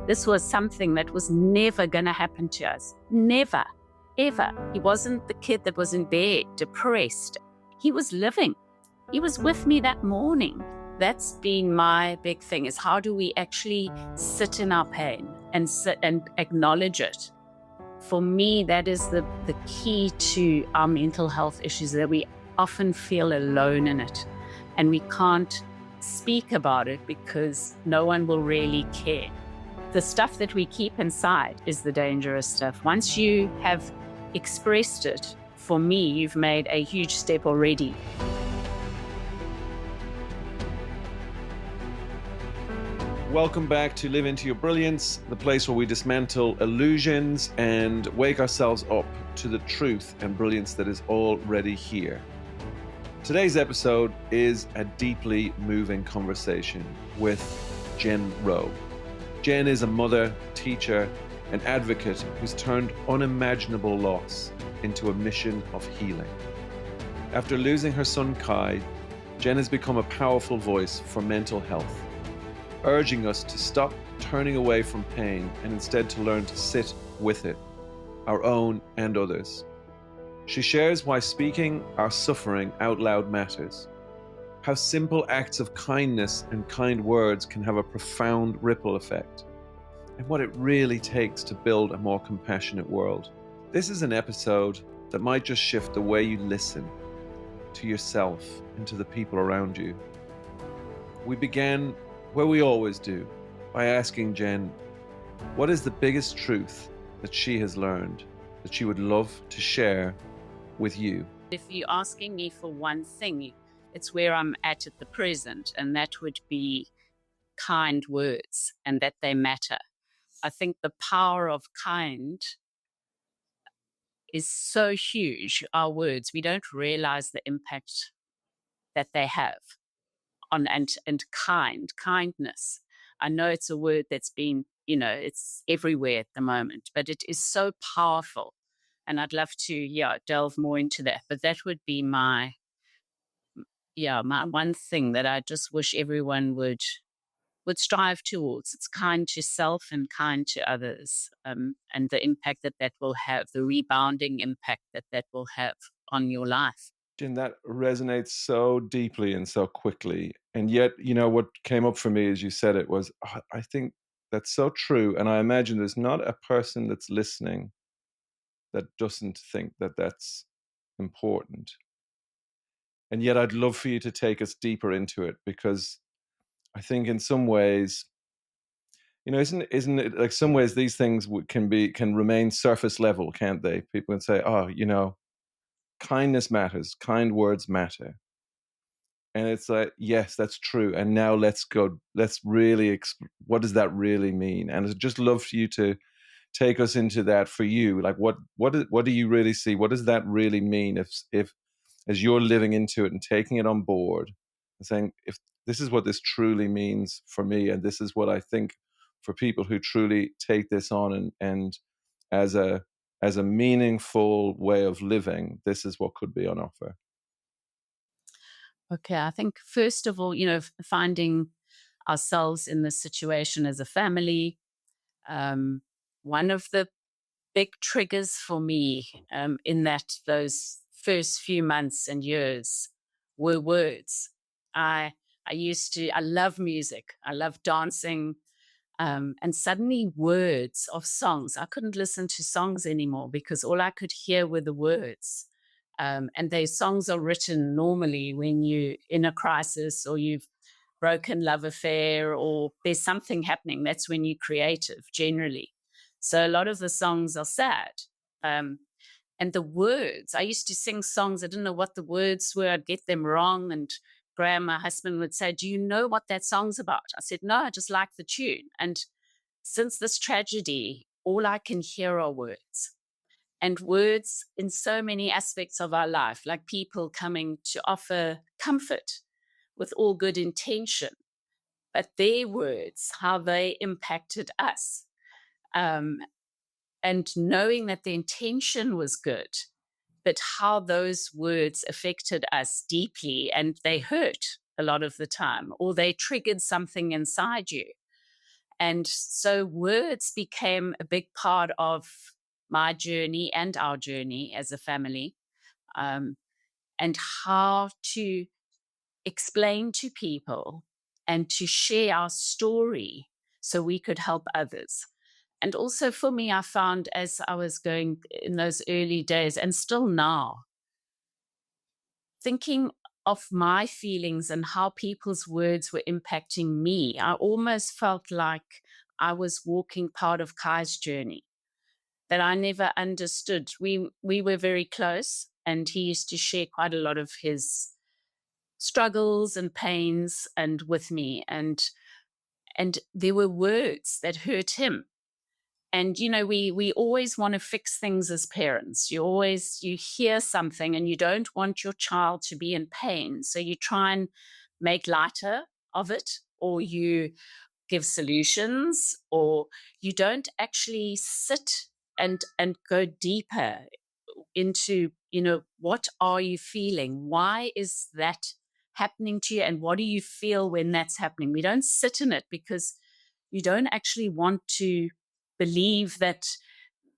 This was something that was never going to happen to us. Never, ever. He wasn't the kid that was in bed, depressed. He was living. He was with me that morning. That's been my big thing, is how do we actually sit in our pain and sit and acknowledge it? For me, that is the key to our mental health issues, that we often feel alone in it and we can't speak about it because no one will really care. The stuff that we keep inside is the dangerous stuff. Once you have expressed it, for me, you've made a huge step already. Welcome back to Live Into Your Brilliance, the place where we dismantle illusions and wake ourselves up to the truth and brilliance that is already here. Today's episode is a deeply moving conversation with Jen Rowe. Jen is a mother, teacher, and advocate who's turned unimaginable loss into a mission of healing. After losing her son Kai, Jen has become a powerful voice for mental health, urging us to stop turning away from pain and instead to learn to sit with it, our own and others. She shares why speaking our suffering out loud matters, how simple acts of kindness and kind words can have a profound ripple effect, and what it really takes to build a more compassionate world. This is an episode that might just shift the way you listen to yourself and to the people around you. We began where we always do, by asking Jen, what is the biggest truth that she has learned that she would love to share with you? If you're asking me for one thing, it's where I'm at the present, and that would be kind words and that they matter. I think the power of kind is so huge. Our words, we don't realize the impact that they have on and kindness. I know it's a word that's been, it's everywhere at the moment, but it is so powerful. And I'd love to, delve more into that. But that would be my one thing that I just wish everyone would strive towards. It's kind to self and kind to others, and the impact that will have, the rebounding impact that will have on your life. Jen, that resonates so deeply and so quickly. And yet, what came up for me as you said it was, I think that's so true. And I imagine there's not a person that's listening that doesn't think that that's important. And yet I'd love for you to take us deeper into it, because I think in some ways, isn't it like some ways these things can remain surface level, can't they? People can say, kindness matters, kind words matter. And it's like, yes, that's true. And now let's really, what does that really mean? And I'd just love for you to take us into that for you. Like, what do you really see? What does that really mean if as you're living into it and taking it on board and saying, if this is what this truly means for me, and this is what I think for people who truly take this on and as a meaningful way of living, this is what could be on offer. Okay, I think first of all, finding ourselves in this situation as a family. One of the big triggers for me in those first few months and years were words. I love music. I love dancing. And suddenly words of songs, I couldn't listen to songs anymore because all I could hear were the words. And those songs are written normally when you're in a crisis or you've broken love affair or there's something happening. That's when you're creative generally. So a lot of the songs are sad. And the words, I used to sing songs, I didn't know what the words were. I'd get them wrong. And Graham, my husband, would say, do you know what that song's about? I said, no, I just like the tune. And since this tragedy, all I can hear are words. And words in so many aspects of our life, like people coming to offer comfort with all good intention, but their words, how they impacted us. And knowing that the intention was good, but how those words affected us deeply, and they hurt a lot of the time, or they triggered something inside you. And so words became a big part of my journey and our journey as a family, um, and how to explain to people and to share our story so we could help others. And also for me, I found as I was going in those early days and still now, thinking of my feelings and how people's words were impacting me, I almost felt like I was walking part of Kai's journey that I never understood. We were very close, and he used to share quite a lot of his struggles and pains and with me, and there were words that hurt him. And we always want to fix things as parents. You hear something and you don't want your child to be in pain, so you try and make lighter of it, or you give solutions, or you don't actually sit and go deeper into, what are you feeling? Why is that happening to you? And what do you feel when that's happening? We don't sit in it because you don't actually want to believe that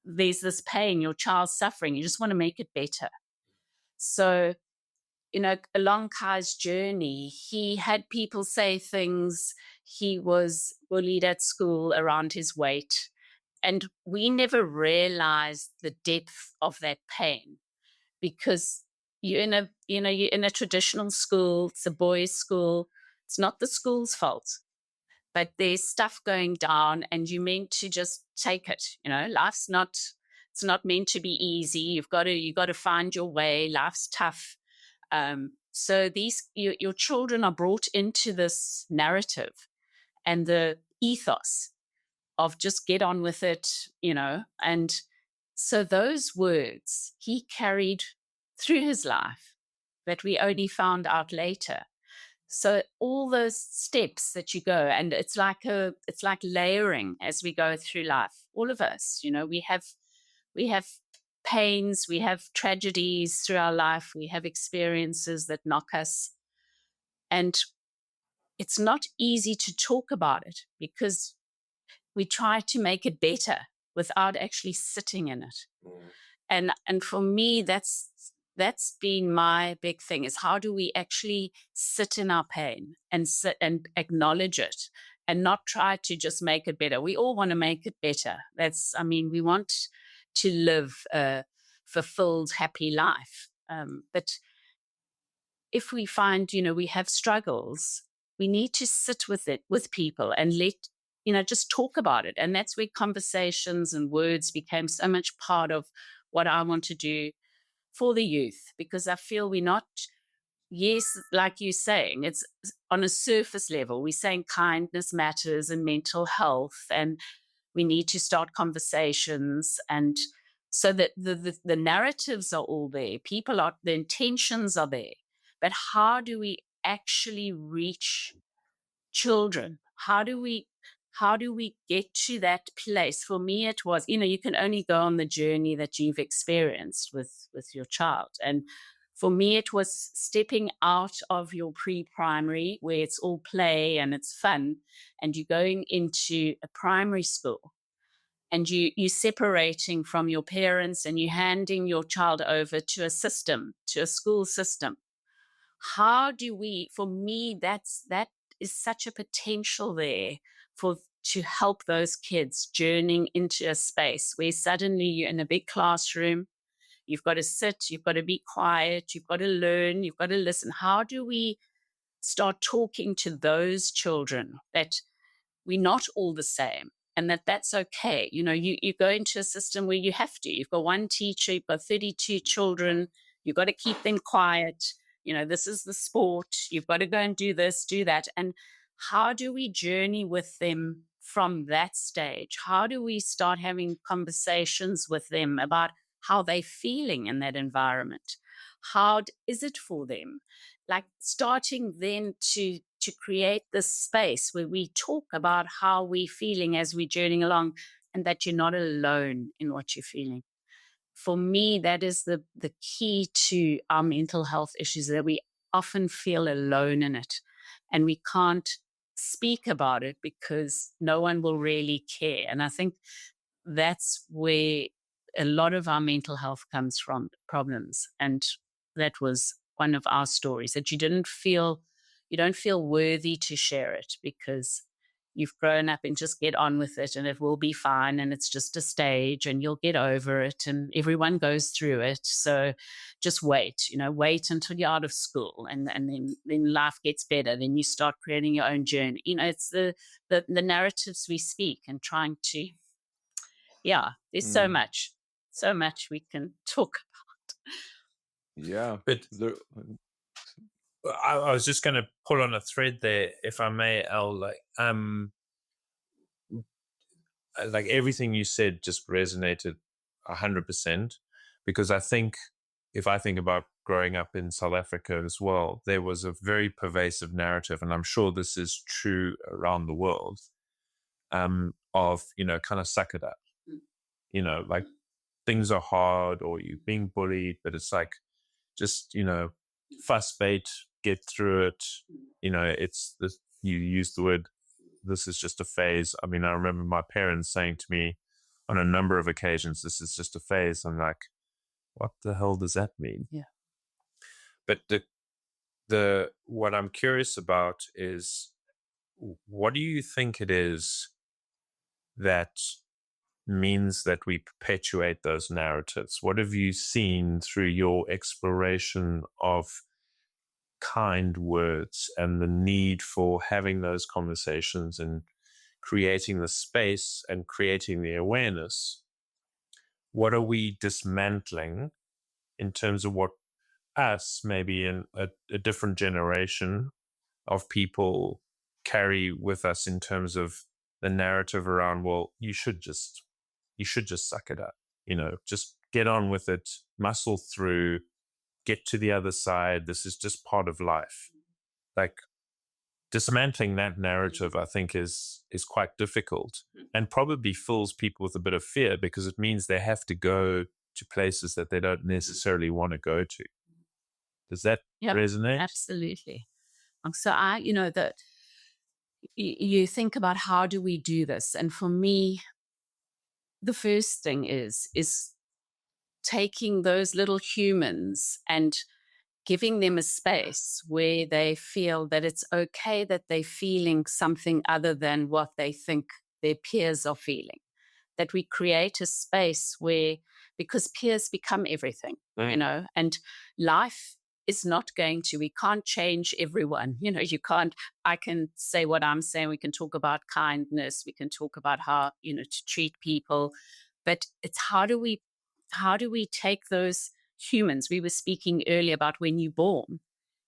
there's this pain, your child's suffering. You just want to make it better. So, along Kai's journey, he had people say things. He was bullied at school around his weight. And we never realized the depth of that pain, because you're in a traditional school. It's a boys' school. It's not the school's fault, but there's stuff going down, and you're meant to just take it. Life's not, it's not meant to be easy. You got to find your way. Life's tough. So your children are brought into this narrative and the ethos of just get on with it, and so those words he carried through his life that we only found out later. So all those steps that you go, and it's like layering as we go through life. All of us, we have pains, we have tragedies through our life, we have experiences that knock us, and it's not easy to talk about it because we try to make it better without actually sitting in it. And for me, that's been my big thing, is how do we actually sit in our pain and sit and acknowledge it and not try to just make it better. We all want to make it better. We want to live a fulfilled, happy life. But if we find, we have struggles, we need to sit with it, with people, and just talk about it. And that's where conversations and words became so much part of what I want to do for the youth, because I feel we're not, yes, like you're saying, it's on a surface level. We're saying kindness matters and mental health, and we need to start conversations, and so that the narratives are all there. The intentions are there. But how do we actually reach children? How do we get to that place? For me, it was, you can only go on the journey that you've experienced with your child. And for me, it was stepping out of your pre-primary, where it's all play and it's fun, and you're going into a primary school, and you're separating from your parents, and you're handing your child over to a system, to a school system. How do we, for me, that is such a potential there to help those kids journeying into a space where suddenly you're in a big classroom. You've got to sit, you've got to be quiet, you've got to learn, you've got to listen. How do we start talking to those children that we're not all the same, and that's okay? You go into a system where you have to. You've got one teacher, you've got 32 children, you've got to keep them quiet. This is the sport. You've got to go and do this, do that. And how do we journey with them from that stage? How do we start having conversations with them about how they're feeling in that environment? How is it for them? Like starting then to create this space where we talk about how we're feeling as we're journeying along, and that you're not alone in what you're feeling. For me, that is the key to our mental health issues, that we often feel alone in it, and we can't speak about it because no one will really care. And I think that's where a lot of our mental health comes from, problems. And that was one of our stories, that you don't feel worthy to share it because you've grown up and just get on with it and it will be fine and it's just a stage and you'll get over it and everyone goes through it. So just wait, wait until you're out of school and then life gets better. Then you start creating your own journey. It's the narratives we speak and trying to, yeah, there's Mm. so much we can talk Yeah. But There, I was just going to pull on a thread there, if I may, Al. Like everything you said just resonated 100%, because I think if I think about growing up in South Africa as well, there was a very pervasive narrative, and I'm sure this is true around the world, of, kind of suck it up, like things are hard or you're being bullied, but it's like, just, fuss bait, get through it. It's this, you use the word, this is just a phase. I mean, I remember my parents saying to me on a number of occasions, this is just a phase. I'm like, what the hell does that mean? Yeah. But the what I'm curious about is, what do you think it is that means that we perpetuate those narratives? What have you seen through your exploration of kind words and the need for having those conversations and creating the space and creating the awareness? What are we dismantling in terms of what us, maybe in a different generation of people, carry with us in terms of the narrative around, well, you should just suck it up, just get on with it, muscle through, get to the other side. This is just part of life. Like, dismantling that narrative, I think, is quite difficult and probably fills people with a bit of fear, because it means they have to go to places that they don't necessarily want to go to. Does that resonate? Absolutely. So that you think about, how do we do this? And for me, the first thing is taking those little humans and giving them a space where they feel that it's okay that they're feeling something other than what they think their peers are feeling. That we create a space where, because peers become everything, and life is not we can't change everyone. You can't, I can say what I'm saying. We can talk about kindness. We can talk about how, to treat people, but it's how do we take those humans? We were speaking earlier about when you're born.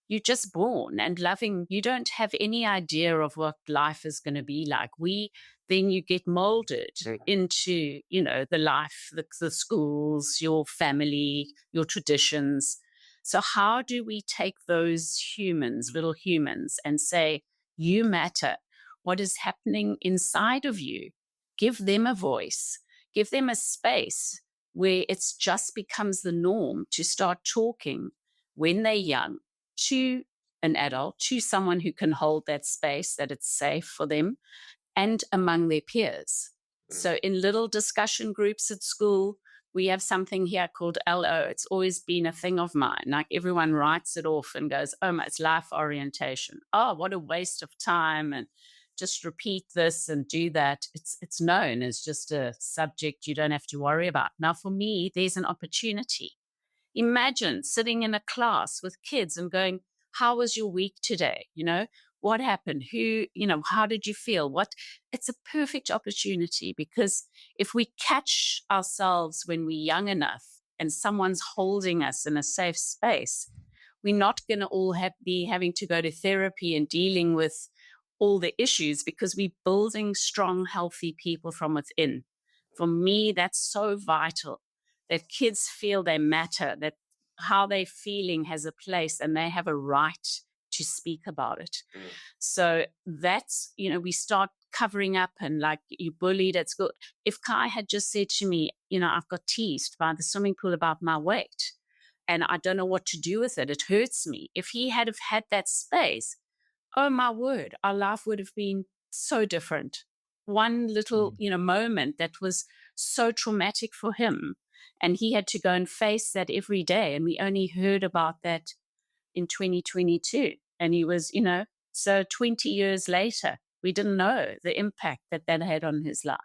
You're just born and loving. You don't have any idea of what life is going to be like. Then you get molded into, the life, the schools, your family, your traditions. So how do we take those humans, little humans, and say, you matter? What is happening inside of you? Give them a voice, give them a space where it's just becomes the norm to start talking when they're young to an adult, to someone who can hold that space, that it's safe for them, and among their peers. So in little discussion groups at school, we have something here called LO. It's always been a thing of mine. Like, everyone writes it off and goes, oh, it's life orientation. Oh, what a waste of time. And just repeat this and do that. It's known as just a subject you don't have to worry about. Now, for me, there's an opportunity. Imagine sitting in a class with kids and going, how was your week today? What happened? How did you feel? It's a perfect opportunity, because if we catch ourselves when we're young enough and someone's holding us in a safe space, we're not going to all be having to go to therapy and dealing with all the issues, because we're building strong, healthy people from within. For me, that's so vital, that kids feel they matter, that how they're feeling has a place and they have a right to speak about it. So that's, we start covering up, and like, you bullied at school. If Kai had just said to me, I've got teased by the swimming pool about my weight and I don't know what to do with it, it hurts me. If he had have had that space, Oh my word, our life would have been so different. One little, Mm. moment that was so traumatic for him. And he had to go and face that every day. And we only heard about that in 2022. And he was, so 20 years later, we didn't know the impact that that had on his life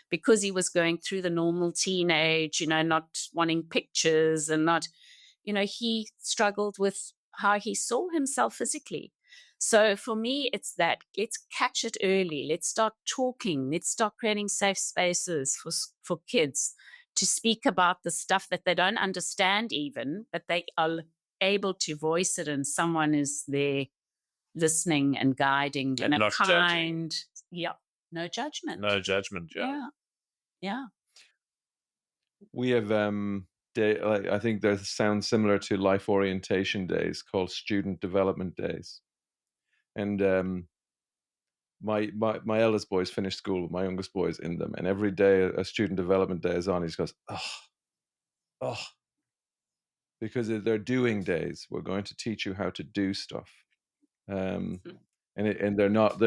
because he was going through the normal teenage, not wanting pictures and not, he struggled with how he saw himself physically. So for me, it's that let's catch it early. Let's start talking. Let's start creating safe spaces for kids to speak about the stuff that they don't understand, even, but they are able to voice it, and someone is there listening and guiding in And a not judging. kind, yep, no judgment. No judgment. Yeah. Yeah, yeah. We have day, like, I think that sounds similar to life orientation days called student development days. And my eldest boy's finished school, but my youngest boy's in them. And every day a student development day is on, he just goes, oh, because they're doing days. We're going to teach you how to do stuff. Um, and they're not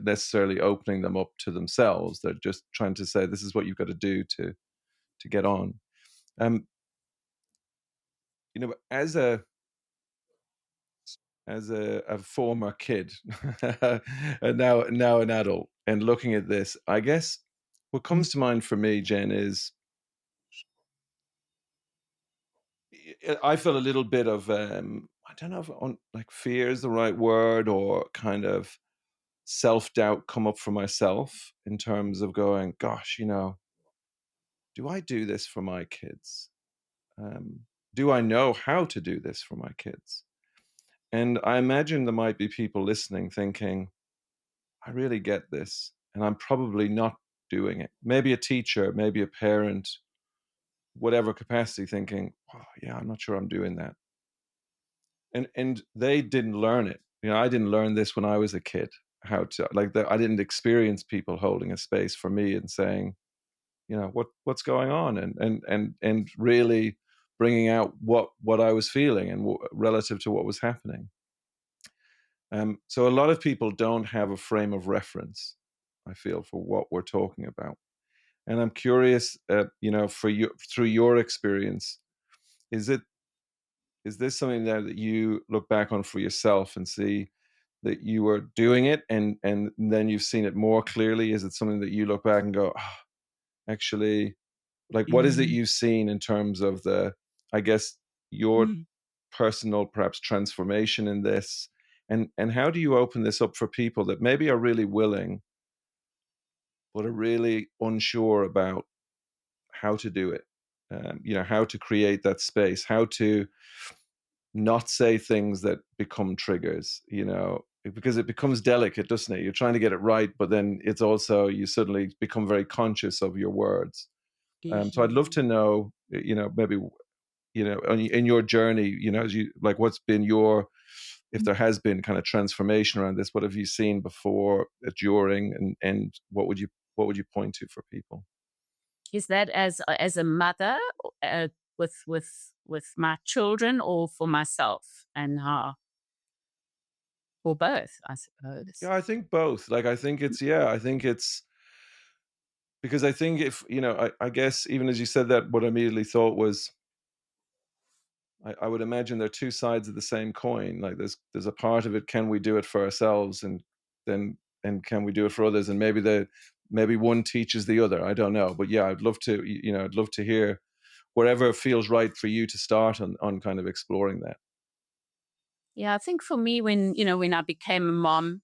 necessarily opening them up to themselves. They're just trying to say, this is what you've got to do to get on. Um, as a former kid and now an adult, and looking at this, I guess what comes to mind for me, Jen, is I feel a little bit of I don't know if like fear is the right word, or kind of self-doubt come up for myself in terms of going, gosh, do I do this for my kids? Um, do I know how to do this for my kids? And I imagine there might be people listening thinking, I really get this, and I'm probably not doing it. Maybe a teacher, maybe a parent, whatever capacity, thinking, oh, yeah, I'm not sure I'm doing that. And they didn't learn it. I didn't learn this when I was a kid. How to like that? I didn't experience people holding a space for me and saying, what's going on, and really bringing out what I was feeling and relative to what was happening. So a lot of people don't have a frame of reference, I feel, for what we're talking about. And I'm curious, for you, through your experience, is this something that you look back on for yourself and see that you were doing it, and then you've seen it more clearly? Is it something that you look back and go, oh, actually, like, what is it Mm. you've seen in terms of I guess, your Mm. personal perhaps transformation in this, and how do you open this up for people that maybe are really willing but are really unsure about how to do it, how to create that space, how to not say things that become triggers, because it becomes delicate, doesn't it? You're trying to get it right, but then it's also, you suddenly become very conscious of your words. So I'd love Yeah. to know, maybe, in your journey, as you like, what's been if there has been kind of transformation around this, what have you seen before, during, and what would you point to for people? Is that as a mother, with my children, or for myself, and how, or both, I suppose. Yeah, I think both. Like, I think it's because I think, if I guess, even as you said that, what I immediately thought was, I would imagine they're two sides of the same coin. Like, there's a part of it, can we do it for ourselves, then and can we do it for others? And maybe one teaches the other. I don't know, but yeah, I'd love to hear wherever feels right for you to start on kind of exploring that. Yeah, I think for me, when I became a mom,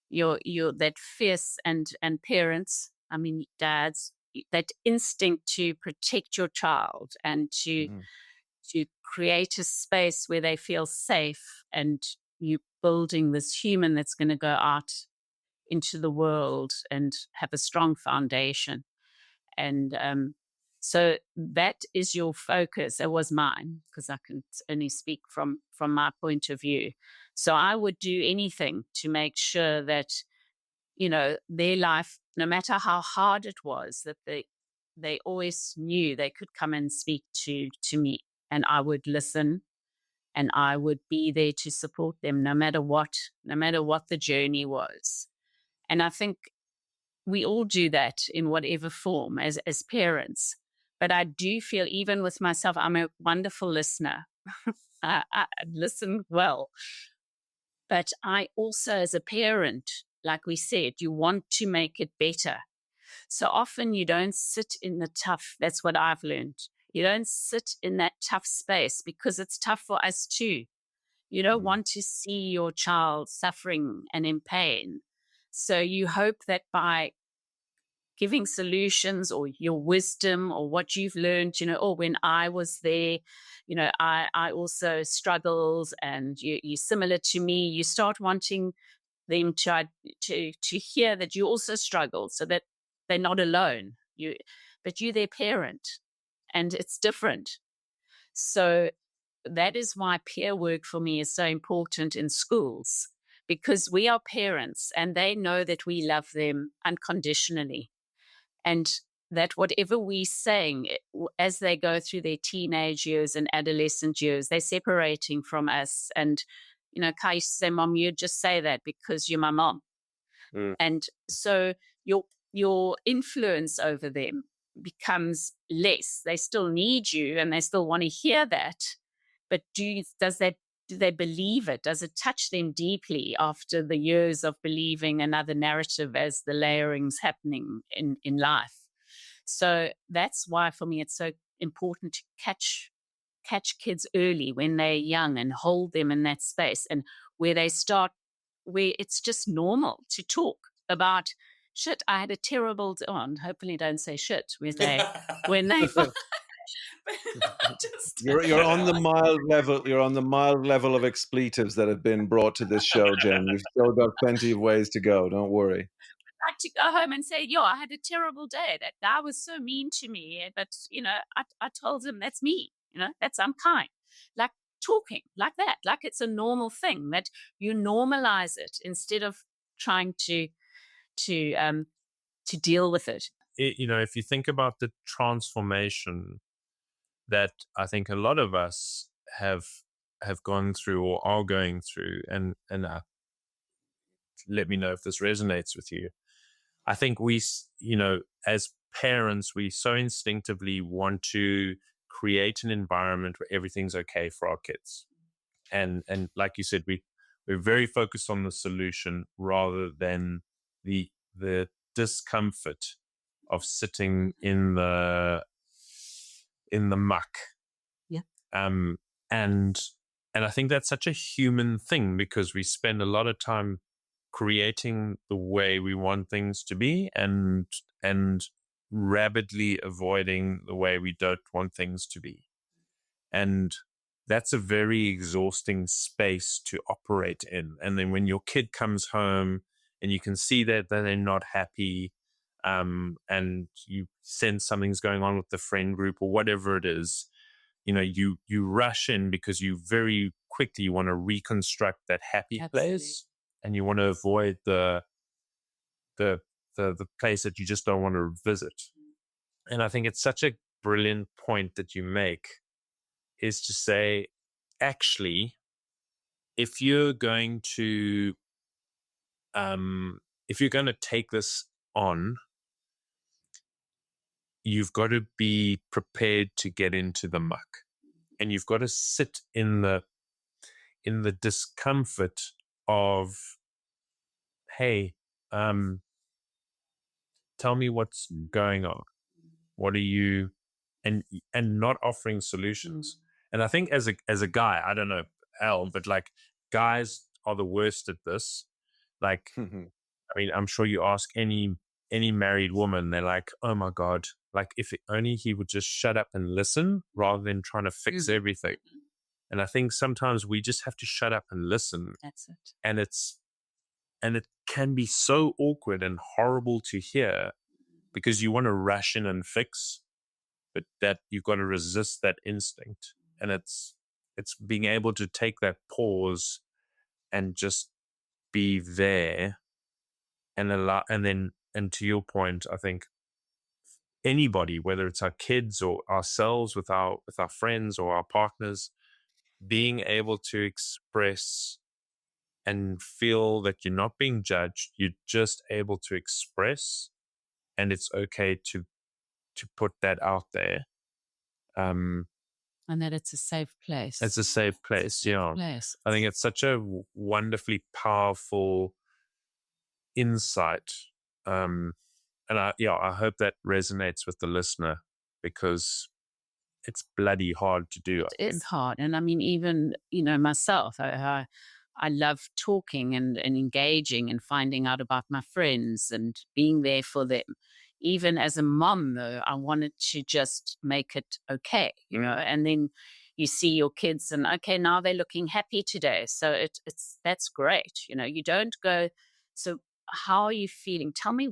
your that fierce and parents, I mean dads, that instinct to protect your child and to Mhm. create a space where they feel safe, and you building this human that's going to go out into the world and have a strong foundation. And so that is your focus. It was mine, because I can only speak from my point of view. So I would do anything to make sure that their life, no matter how hard it was, that they always knew they could come and speak to me, and I would listen, and I would be there to support them no matter what the journey was. And I think we all do that in whatever form as parents. But I do feel, even with myself, I'm a wonderful listener. I listen well. But I also, as a parent, like we said, you want to make it better. So often you don't sit in the tough. That's what I've learned. You don't sit in that tough space because it's tough for us too. You don't want to see your child suffering and in pain. So you hope that by giving solutions or your wisdom or what you've learned, oh, when I was there, I also struggled, and you're similar to me. You start wanting them to hear that you also struggled, so that they're not alone. But you're their parent, and it's different. So that is why peer work for me is so important in schools, because we are parents and they know that we love them unconditionally, and that whatever we're saying as they go through their teenage years and adolescent years, they're separating from us. And, Kai used to say, Mom, you just say that because you're my mom. Mm. And so your influence over them becomes less. They still need you and they still want to hear that. But do they believe it? Does it touch them deeply after the years of believing another narrative as the layering's happening in life? So that's why, for me, it's so important to catch kids early when they're young and hold them in that space, and where it's just normal to talk about shit. I had a terrible and hopefully don't say shit when they just You're on the mild level. You're on the mild level of expletives that have been brought to this show, Jen. You've still got plenty of ways to go. Don't worry. like to go home and say, yo, I had a terrible day. That guy was so mean to me. But, I told him that's me, I'm kind. Like talking like that, like it's a normal thing, that you normalize it instead of trying to deal with it. If you think about the transformation that I think a lot of us have gone through or are going through, and let me know if this resonates with you. I think we, as parents, we so instinctively want to create an environment where everything's okay for our kids, and like you said, we're very focused on the solution rather than the discomfort of sitting in the muck. Yeah. And I think that's such a human thing, because we spend a lot of time creating the way we want things to be, and rapidly avoiding the way we don't want things to be. And that's a very exhausting space to operate in. And then when your kid comes home and you can see that they're not happy, and you sense something's going on with the friend group or whatever it is, you rush in because you very quickly want to reconstruct that happy place, and you want to avoid the place that you just don't want to visit. And I think it's such a brilliant point that you make, is to say, actually, if you're going to take this on, you've got to be prepared to get into the muck, and you've got to sit in the discomfort of, hey, tell me what's going on. What are you, and not offering solutions. And I think as a guy, I don't know, Al, but like, guys are the worst at this. Like, I mean, I'm sure you ask any married woman, they're like, oh my God, like if only he would just shut up and listen rather than trying to fix everything. And I think sometimes we just have to shut up and listen. That's it. And it can be so awkward and horrible to hear, because you want to rush in and fix, but that you've got to resist that instinct. And it's being able to take that pause and just be there and allow, and to your point, I think anybody, whether it's our kids or ourselves with our friends or our partners, being able to express and feel that you're not being judged, you're just able to express, and it's okay to put that out there. And that it's a safe place. It's a safe place, yeah. Place. I think it's such a wonderfully powerful insight. And I hope that resonates with the listener, because it's bloody hard to do. It is hard. And I mean, even, myself, I love talking and engaging and finding out about my friends and being there for them. Even as a mom, though, I wanted to just make it okay, and then you see your kids and, okay, now they're looking happy today. So that's great. You don't go, so how are you feeling? Tell me,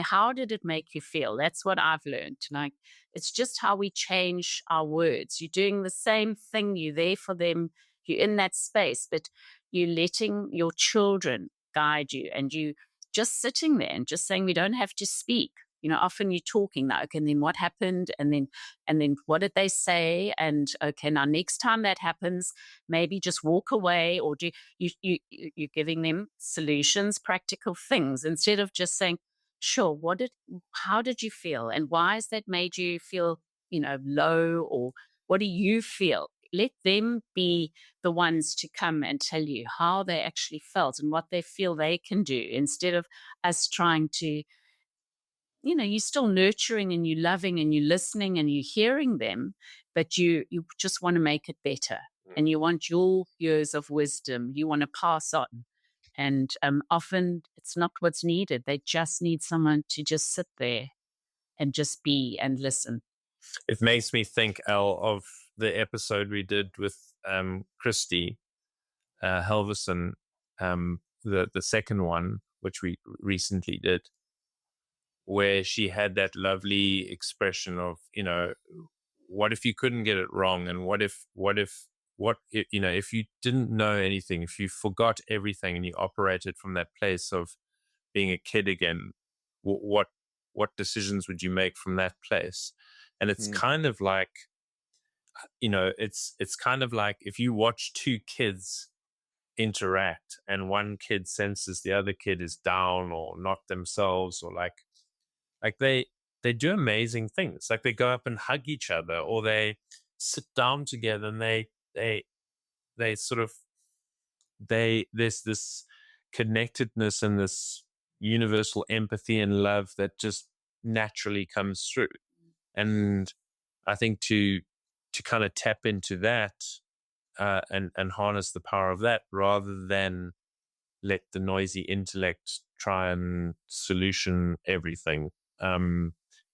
how did it make you feel? That's what I've learned. Like, it's just how we change our words. You're doing the same thing. You're there for them. You're in that space, but you're letting your children guide you, and you just sitting there and just saying, we don't have to speak. Often you're talking now, okay, and then what happened? And then what did they say? And okay, now next time that happens, maybe just walk away, or you're giving them solutions, practical things, instead of just saying, sure, how did you feel? And why has that made you feel, low? Or what do you feel? Let them be the ones to come and tell you how they actually felt and what they feel they can do, instead of us trying to, you're still nurturing and you're loving and you're listening and you're hearing them, but you just want to make it better. And you want your years of wisdom, you want to pass on. And often it's not what's needed. They just need someone to just sit there and just be and listen. It makes me think, Al, of the episode we did with Christy Helverson, the second one, which we recently did, where she had that lovely expression of, what if you couldn't get it wrong? And if you didn't know anything, if you forgot everything and you operated from that place of being a kid again, what decisions would you make from that place? And it's kind of like, it's kind of like if you watch two kids interact and one kid senses the other kid is down or not themselves, or like they do amazing things. Like they go up and hug each other, or they sit down together, and they sort of, there's this connectedness and this universal empathy and love that just naturally comes through. And I think to kind of tap into that and harness the power of that, rather than let the noisy intellect try and solution everything,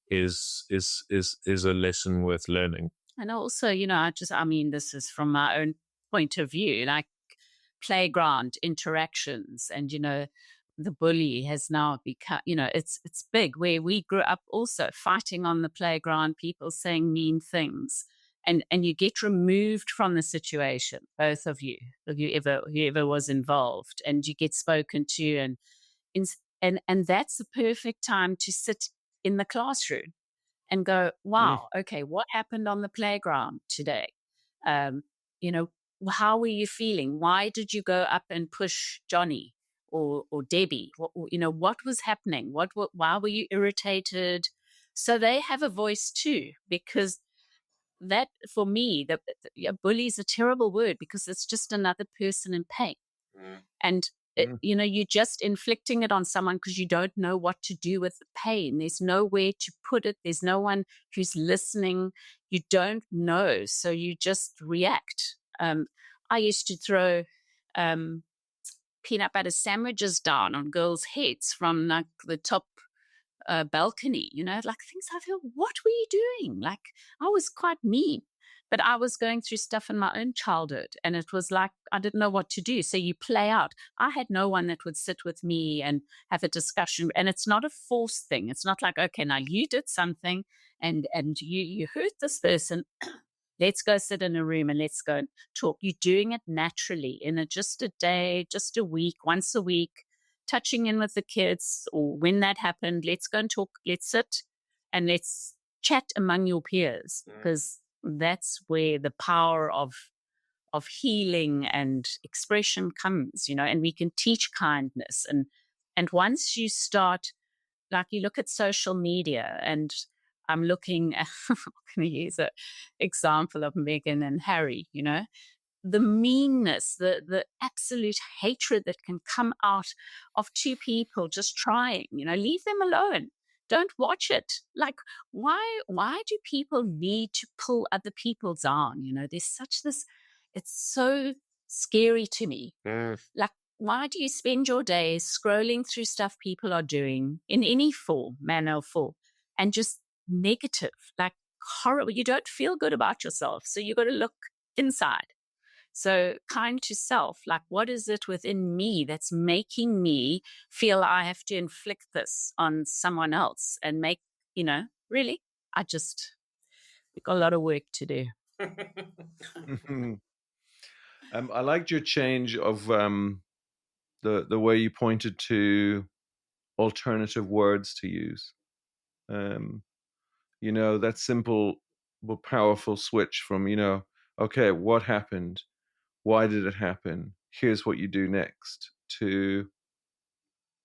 is a lesson worth learning. And also, this is from my own point of view, like playground interactions. And, the bully has now become, it's big, where we grew up also fighting on the playground, people saying mean things. And you get removed from the situation, both of you, whoever was involved, and you get spoken to, and that's the perfect time to sit in the classroom and go, wow, okay, what happened on the playground today? How were you feeling? Why did you go up and push Johnny or Debbie? What was happening? Why were you irritated? So they have a voice too, because that, for me, bully is a terrible word, because it's just another person in pain. And you're just inflicting it on someone because you don't know what to do with the pain. There's nowhere to put it. There's no one who's listening. You don't know, so you just react. I used to throw peanut butter sandwiches down on girls' heads from like the top balcony, like things I feel, what were you doing? Like, I was quite mean, but I was going through stuff in my own childhood, and it was like, I didn't know what to do. So you play out. I had no one that would sit with me and have a discussion. And it's not a forced thing. It's not like, okay, now you did something and you hurt this person. Let's go sit in a room and let's go and talk. You're doing it naturally in just a day, just a week, once a week, touching in with the kids, or when that happened, let's go and talk. Let's sit and let's chat among your peers, because that's where the power of of healing and expression comes, and we can teach kindness. And once you start, like you look at social media, and I'm looking at, I'm going to use an example of Meghan and Harry, the meanness, the absolute hatred that can come out of two people just trying, leave them alone. Don't watch it. Like, why do people need to pull other people down? There's such this, it's so scary to me. Like, why do you spend your days scrolling through stuff people are doing in any form, manner, or form, and just negative, like horrible? You don't feel good about yourself. So you got to look inside. So kind to self, like, what is it within me that's making me feel I have to inflict this on someone else and make, really? We've got a lot of work to do. I liked your change of the way you pointed to alternative words to use. That simple but powerful switch from, okay, what happened? Why did it happen? Here's what you do next, to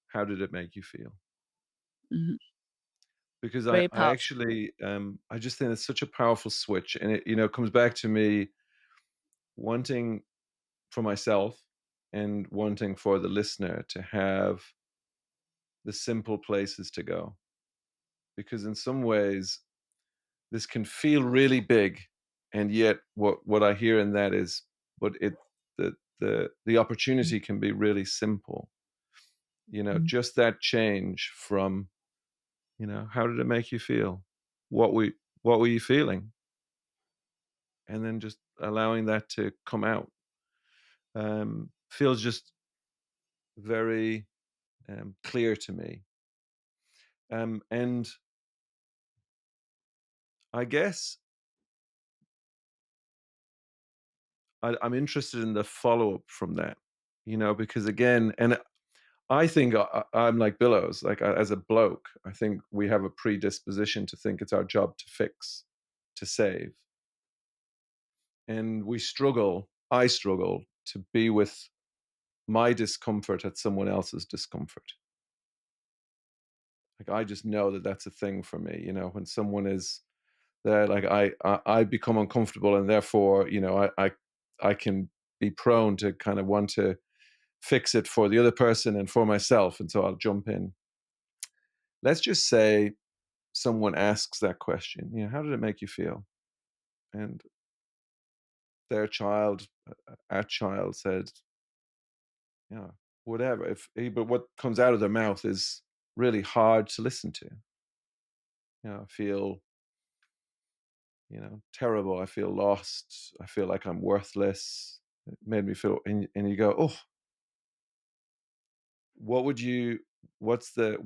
how did it make you feel? Mhm. Because Very I powerful. actually, I just think it's such a powerful switch. And it comes back to me wanting for myself and wanting for the listener to have the simple places to go. Because in some ways, this can feel really big. And yet what I hear in that is, but the opportunity can be really simple. Mhm. Just that change from, how did it make you feel? What were you feeling? And then just allowing that to come out feels just very clear to me. And I guess I'm interested in the follow up from that, because again, and I think I'm like Billows, like as a bloke, I think we have a predisposition to think it's our job to fix, to save. And I struggle to be with my discomfort at someone else's discomfort. Like, I just know that that's a thing for me, when someone is there, like I become uncomfortable, and therefore, I can be prone to kind of want to fix it for the other person and for myself. And so I'll jump in. Let's just say someone asks that question, how did it make you feel? And their child, our child said, whatever. But what comes out of their mouth is really hard to listen to. I feel, terrible. I feel lost. I feel like I'm worthless. It made me feel, and you go, oh, what would you, what is the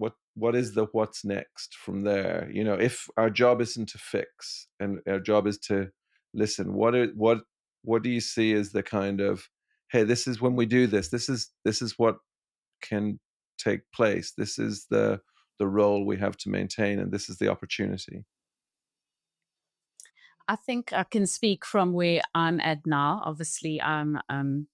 what's next from there? If our job isn't to fix and our job is to listen, what do you see as the kind of, hey, this is when we do this. This is what can take place. This is the role we have to maintain, and this is the opportunity. I think I can speak from where I'm at now. Obviously, I'm, Mm.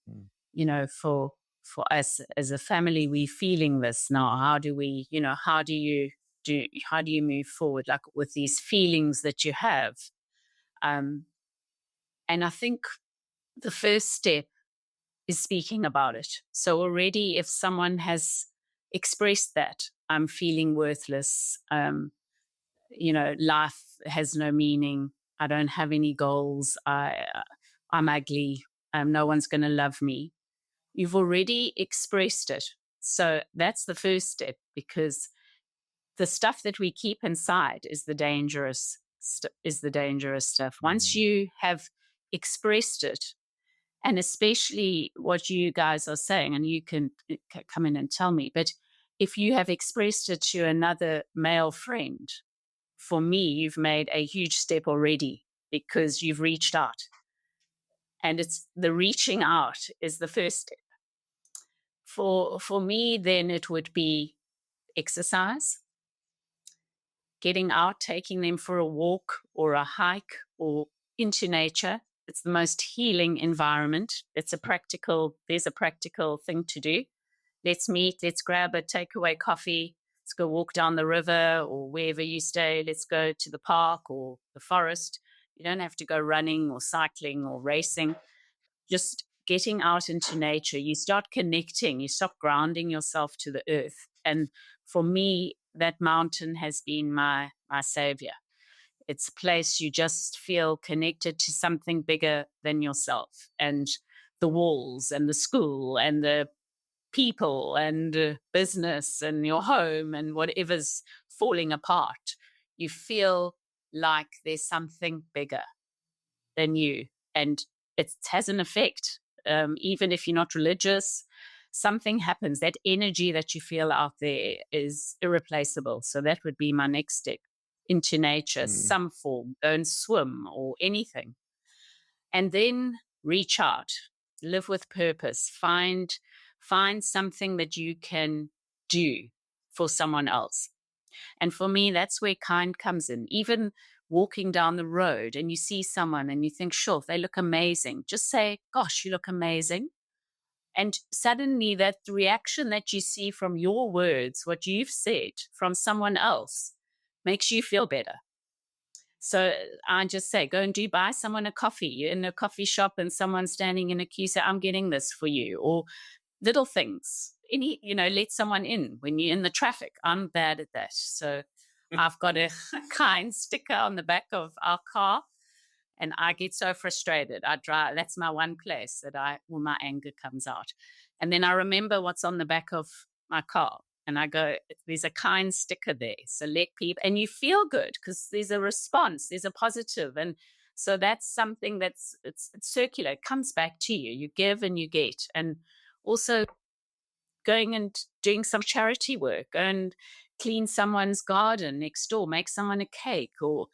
for us as a family, we're feeling this now. How do we, how do you move forward, like with these feelings that you have? Um, and I think the first step is speaking about it. So already, if someone has expressed that I'm feeling worthless, life has no meaning. I don't have any goals. I'm ugly. No one's going to love me. You've already expressed it. So that's the first step, because the stuff that we keep inside is the dangerous stuff. Once Mm. you have expressed it, and especially what you guys are saying, and you can come in and tell me, but if you have expressed it to another male friend, for me, you've made a huge step already, because you've reached out. And it's the reaching out is the first step. For me, then it would be exercise, getting out, taking them for a walk or a hike or into nature. it's the most healing environment. There's a practical thing to do. Let's meet, let's grab a takeaway coffee, let's go walk down the river or wherever you stay. Let's go to the park or the forest. You don't have to go running or cycling or racing. Just getting out into nature, you start connecting, you stop grounding yourself to the earth. And for me, that mountain has been my savior. It's a place you just feel connected to something bigger than yourself, and the walls and the school and the people and business and your home and whatever's falling apart. You feel like there's something bigger than you, and it has an effect. Even if you're not religious, something happens. That energy that you feel out there is irreplaceable. So that would be my next step, into nature, some form, go and swim or anything. And then reach out, live with purpose, find something that you can do for someone else. And for me, that's where kind comes in. Even walking down the road and you see someone and you think, sure, they look amazing. Just say, gosh, you look amazing. And suddenly that reaction that you see from your words, what you've said from someone else, makes you feel better. So I just say, go and buy someone a coffee. You're in a coffee shop and someone's standing in a queue, say, I'm getting this for you. Or little things, let someone in when you're in the traffic. I'm bad at that. So I've got a kind sticker on the back of our car, and I get so frustrated. I drive, that's my one place that my anger comes out. And then I remember what's on the back of my car, and I go, there's a kind sticker there. So let people, and you feel good because there's a response, there's a positive. And so that's something it's circular. It comes back to you. You give and you get. And also going and doing some charity work, go and clean someone's garden next door, make someone a cake, or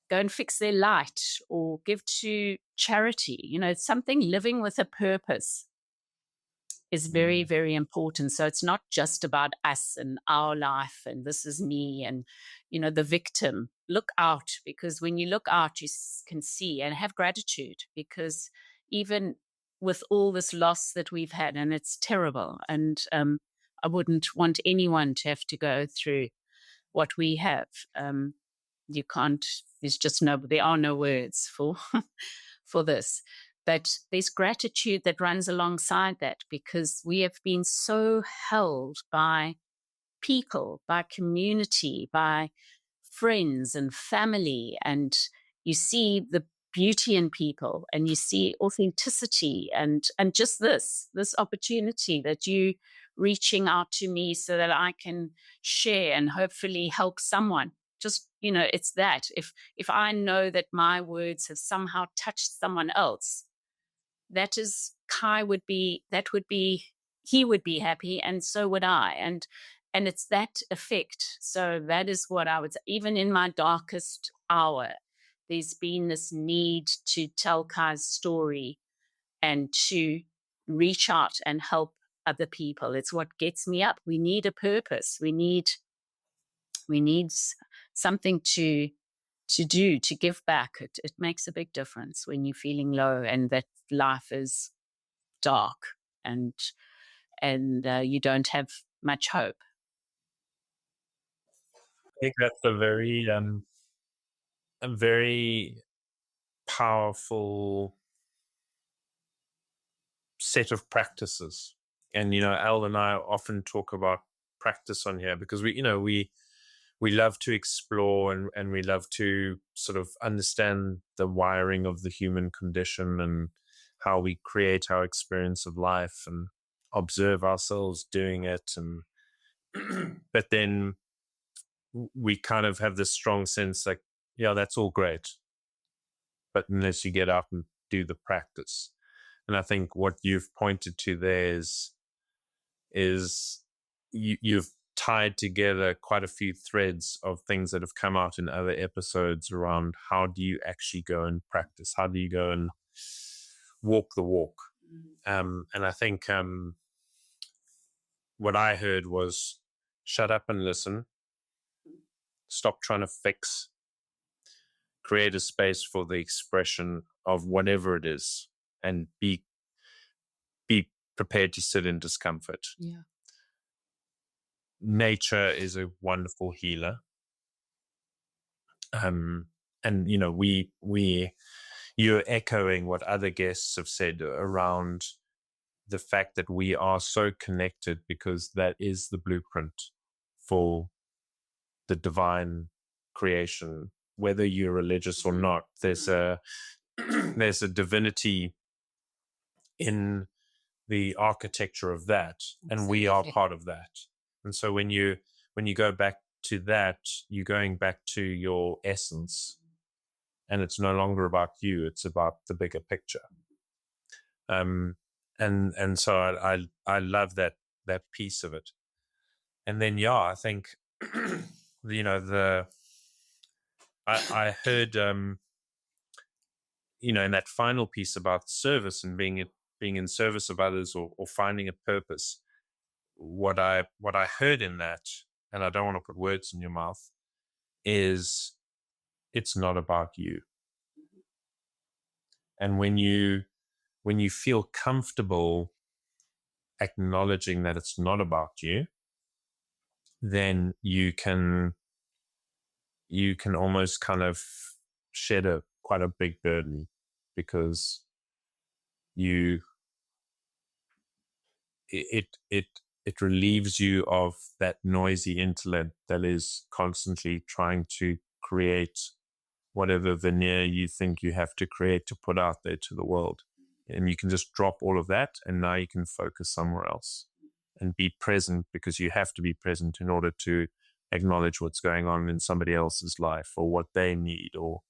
go and fix their light, or give to charity. Something living with a purpose is very, very important. So it's not just about us and our life and this is me and, the victim. Look out, because when you look out, you can see and have gratitude, because even with all this loss that we've had, and it's terrible, and I wouldn't want anyone to have to go through what we have. You can't, there are no words for for this. But there's gratitude that runs alongside that, because we have been so held by people, by community, by friends and family. And you see the beauty in people, and you see authenticity, and just this opportunity that you reaching out to me so that I can share and hopefully help someone. Just, it's that if I know that my words have somehow touched someone else, he would be happy, and so would I. And it's that effect. So that is what I would say. Even in my darkest hour, there's been this need to tell Kai's story and to reach out and help other people. It's what gets me up. We need a purpose. We need something to do, to give back. It makes a big difference when you're feeling low and that life is dark and you don't have much hope. I think that's a very powerful set of practices. And Al and I often talk about practice on here, because we love to explore, and we love to sort of understand the wiring of the human condition and how we create our experience of life and observe ourselves doing it. And but then we kind of have this strong sense like, yeah, that's all great, but unless you get out and do the practice. And I think what you've pointed to there is you've tied together quite a few threads of things that have come out in other episodes around how do you actually go and practice? How do you go and walk the walk? And I think what I heard was shut up and listen. Stop trying to fix. create a space for the expression of whatever it is, and be prepared to sit in discomfort. Yeah. Nature is a wonderful healer. And you're echoing what other guests have said around the fact that we are so connected, because that is the blueprint for the divine creation. Whether you're religious or not, there's a divinity in the architecture of that, and we are part of that. And so when you go back to that, you're going back to your essence, and it's no longer about you, it's about the bigger picture. And so I love that piece of it. And then I think I heard in that final piece about service and being in service of others, or finding a purpose, what I heard in that, and I don't want to put words in your mouth, is it's not about you. And when you feel comfortable acknowledging that it's not about you, then you can almost kind of shed quite a big burden, because it relieves you of that noisy intellect that is constantly trying to create whatever veneer you think you have to create to put out there to the world. And you can just drop all of that, and now you can focus somewhere else and be present, because you have to be present in order to acknowledge what's going on in somebody else's life, or what they need, or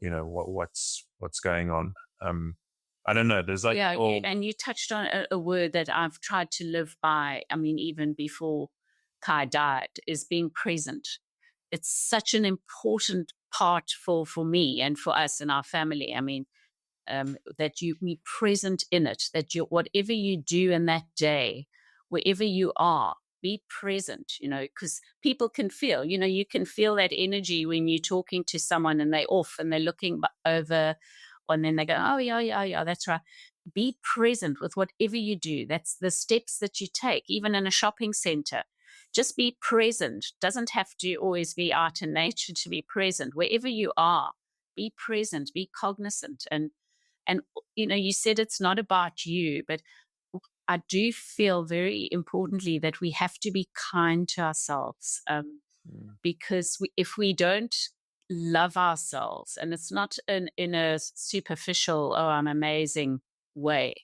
what's going on. I don't know. There's and you touched on a word that I've tried to live by. I mean, even before Kai died, is being present. It's such an important part for me and for us and our family. I mean, that you be present in it, that whatever you do in that day, wherever you are, be present, because people can feel, you can feel that energy when you're talking to someone and they're off and they're looking over, and then they go, oh, yeah, that's right. Be present with whatever you do. That's the steps that you take, even in a shopping center. Just be present. Doesn't have to always be out in nature to be present. Wherever you are, be present, be cognizant. And you said it's not about you, but I do feel very importantly that we have to be kind to ourselves, because if we don't love ourselves, and it's not in a superficial, oh, I'm amazing way,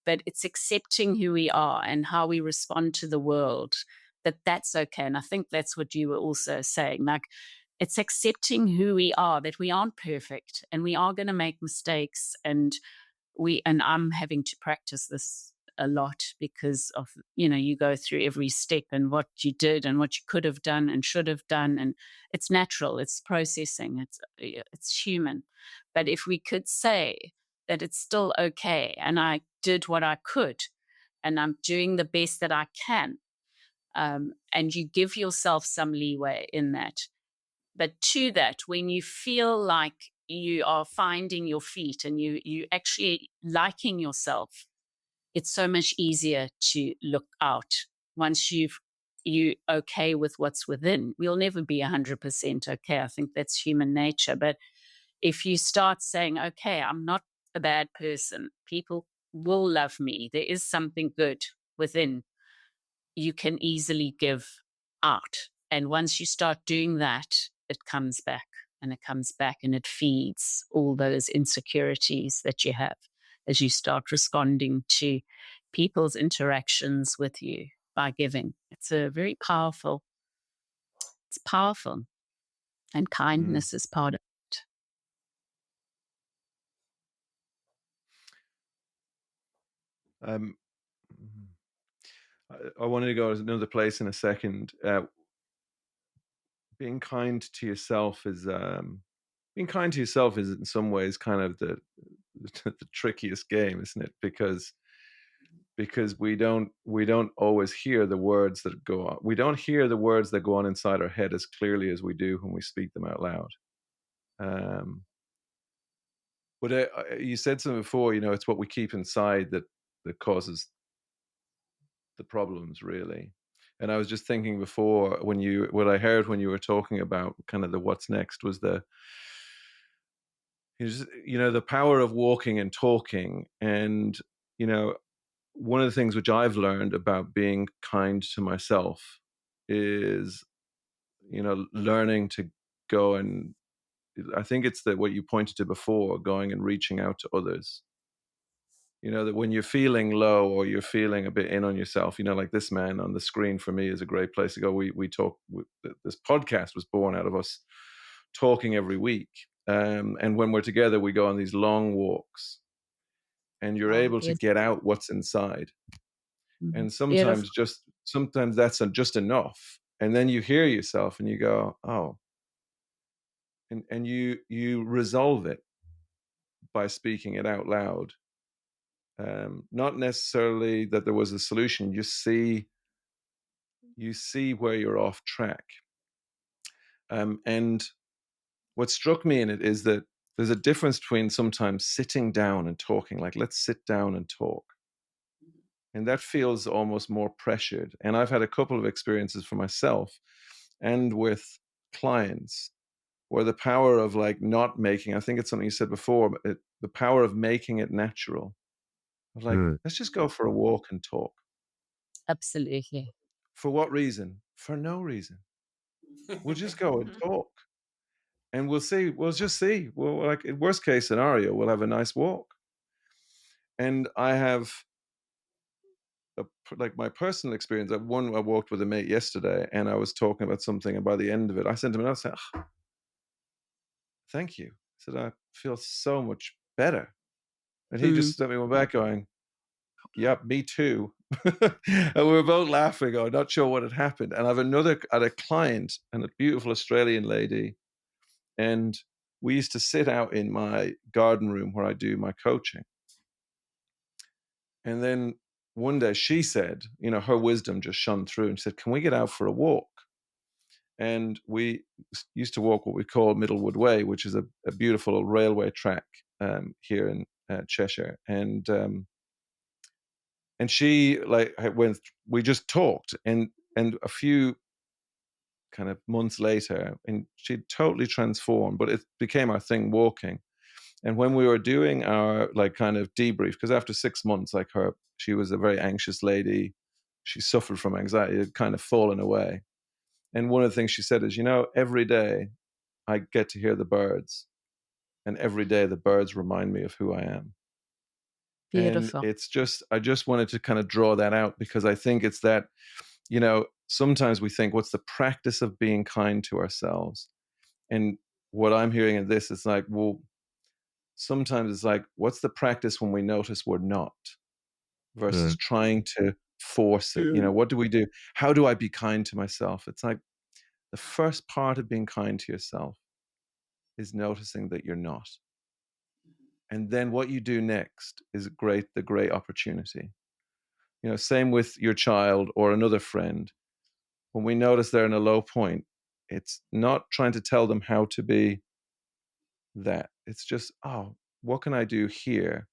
but it's accepting who we are and how we respond to the world, that's okay. And I think that's what you were also saying, like, it's accepting who we are, that we aren't perfect and we are going to make mistakes. And I'm having to practice this a lot, because of, you go through every step and what you did and what you could have done and should have done. And it's natural, it's processing, it's human. But if we could say that it's still okay, and I did what I could, and I'm doing the best that I can, and you give yourself some leeway in that. But to that, when you feel like you are finding your feet and you actually liking yourself, it's so much easier to look out. Once you okay with what's within, we'll never be 100% okay. I think that's human nature. But if you start saying, okay, I'm not a bad person, people will love me, there is something good within, you can easily give out. And once you start doing that, it comes back and it comes back, and it feeds all those insecurities that you have as you start responding to people's interactions with you by giving. It's very powerful. It's powerful. And kindness is part of it. I wanted to go to another place in a second. Being kind to yourself is in some ways kind of the trickiest game, isn't it? Because we don't always hear the words that go on. We don't hear the words that go on inside our head as clearly as we do when we speak them out loud. But you said something before, it's what we keep inside that causes the problems, really. And I was just thinking before, what I heard when you were talking about kind of the what's next was the power of walking and talking. And, you know, one of the things which I've learned about being kind to myself is, learning to go and, I think it's what you pointed to before, going and reaching out to others. That when you're feeling low or you're feeling a bit in on yourself, like this man on the screen for me is a great place to go. We talk. This podcast was born out of us talking every week, and when we're together, we go on these long walks, and you're Oh, able to yes. get out what's inside. And Beautiful. sometimes that's just enough, and then you hear yourself and you go, oh, and you resolve it by speaking it out loud. Not necessarily that there was a solution. You see where you're off track. And what struck me in it is that there's a difference between sometimes sitting down and talking, like, let's sit down and talk. And that feels almost more pressured. And I've had a couple of experiences for myself and with clients where the power of like not making, I think it's something you said before, but the power of making it natural. Of like, Mm. let's just go for a walk and talk. Absolutely. For what reason? For no reason. We'll just go and talk. And we'll see. We'll just see. Well, like in worst case scenario, we'll have a nice walk. And I have like my personal experience. I walked with a mate yesterday, and I was talking about something, and by the end of it, I sent him a note. I said, "Oh, thank you." I said, "I feel so much better." And he Mm. just sent me one back, going, "Yep, me too." And we were both laughing. I'm not sure what had happened. And I had a client, and a beautiful Australian lady, and we used to sit out in my garden room where I do my coaching. And then one day she said, her wisdom just shone through, and she said, "Can we get out for a walk?" And we used to walk what we call Middlewood Way, which is a beautiful railway track here in Cheshire. And she like went. We just talked, and a few kind of months later, and she totally transformed. But it became our thing, walking. And when we were doing our like kind of debrief, because after 6 months, like she was a very anxious lady. She suffered from anxiety, it had kind of fallen away. And one of the things she said is, every day I get to hear the birds, and every day the birds remind me of who I am. And Beautiful. I just wanted to kind of draw that out, because I think it's that, sometimes we think, what's the practice of being kind to ourselves? And what I'm hearing in this is like, well, sometimes it's like, what's the practice when we notice we're not, versus Mm. trying to force it? Mm. What do we do? How do I be kind to myself? It's like the first part of being kind to yourself is noticing that you're not. And then what you do next is the great opportunity. Same with your child or another friend. When we notice they're in a low point, it's not trying to tell them how to be that. It's just, oh, what can I do here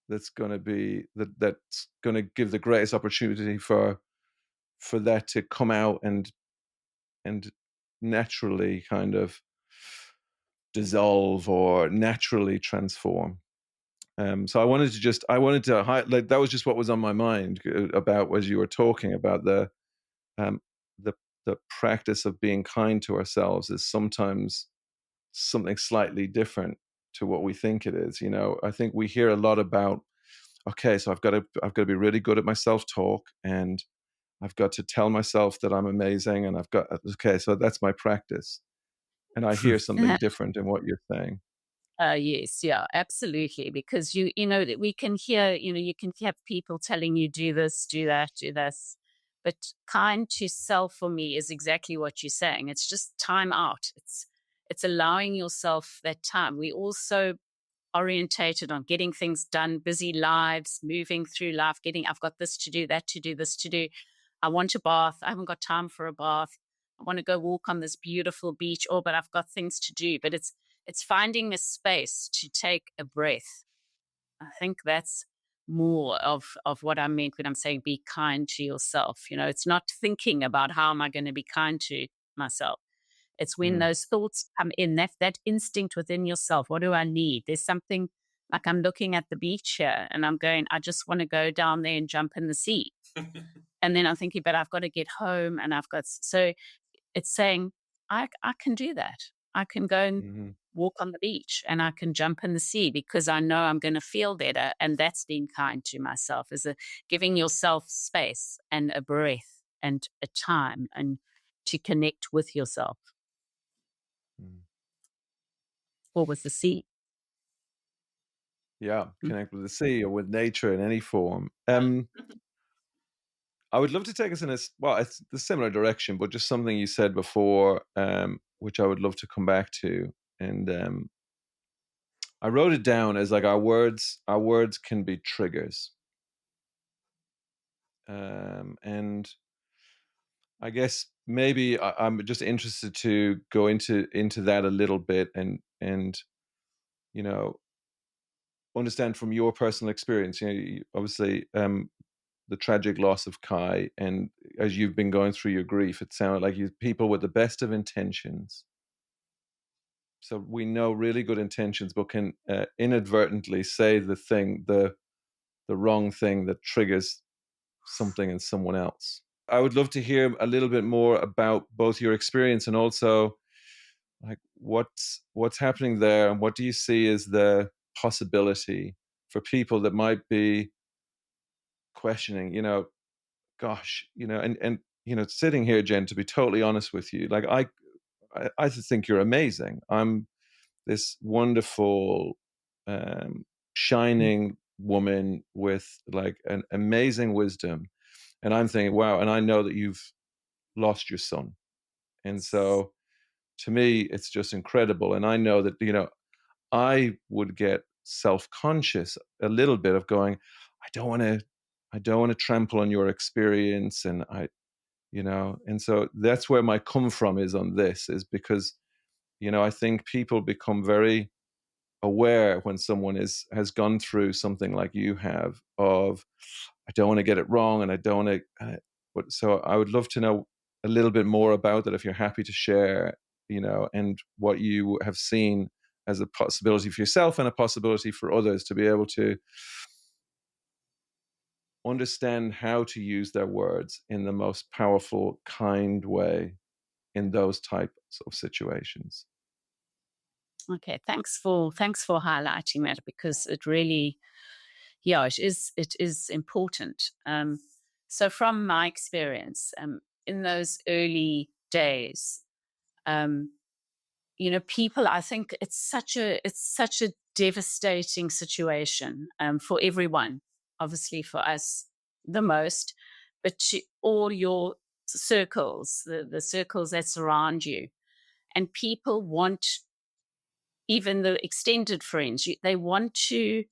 that's going to be that's going to give the greatest opportunity for that to come out and naturally kind of dissolve or naturally transform. So I wanted to like, that was just what was on my mind about, as you were talking about um, the the practice of being kind to ourselves is sometimes something slightly different to what we think it is. I think we hear a lot about, okay, so I've got to be really good at my self-talk, and I've got to tell myself that I'm amazing, and okay, so that's my practice. And I hear something different in what you're saying. Yes, yeah, absolutely. Because that we can hear, you can have people telling you, do this, do that, do this. But kind to self for me is exactly what you're saying. It's just time out. It's allowing yourself that time. We also orientated on getting things done, busy lives, moving through life, I've got this to do, that to do, this to do. I want a bath. I haven't got time for a bath. I want to go walk on this beautiful beach. Oh, but I've got things to do. But it's finding a space to take a breath. I think that's more of what I meant when I'm saying be kind to yourself. It's not thinking about how am I going to be kind to myself. It's when Mm. those thoughts come in, that instinct within yourself. What do I need? There's something like I'm looking at the beach here and I'm going, I just want to go down there and jump in the sea. And then I'm thinking, but I've got to get home and so it's saying, I can do that. I can go and Hmm. walk on the beach and I can jump in the sea because I know I'm going to feel better. And that's being kind to myself, is giving yourself space and a breath and a time and to connect with yourself. Mm. Or with the sea. Yeah, Mm. connect with the sea or with nature in any form. I would love to take us in it's the similar direction, but just something you said before, which I would love to come back to. And I wrote it down as like our words can be triggers. And I guess maybe I'm just interested to go into that a little bit and you know understand from your personal experience. Obviously, the tragic loss of Kai, and as you've been going through your grief, it sounded like you people with the best of intentions. So we know really good intentions, but can inadvertently say the wrong thing that triggers something in someone else. I would love to hear a little bit more about both your experience and also like what's happening there, and what do you see as the possibility for people that might be questioning, gosh, and sitting here, Jen, to be totally honest with you, like I just think you're amazing. I'm this wonderful, shining woman with like an amazing wisdom, and I'm thinking, wow, and I know that you've lost your son, and so to me, it's just incredible, and I know that I would get self-conscious a little bit of going, I don't want to, I don't want to trample on your experience, and and so that's where my come from is on this, is because I think people become very aware when someone has gone through something like you have of I don't want to get it wrong, and I don't want to but so I would love to know a little bit more about that if you're happy to share, and what you have seen as a possibility for yourself and a possibility for others to be able to understand how to use their words in the most powerful, kind way in those types of situations. Okay, thanks for highlighting that, because it really, yeah, it is important. So from my experience, in those early days, um, people, I think it's such a devastating situation, for everyone. Obviously, for us, the most, but to all your circles, the circles that surround you, and people want, even the extended friends, they want to.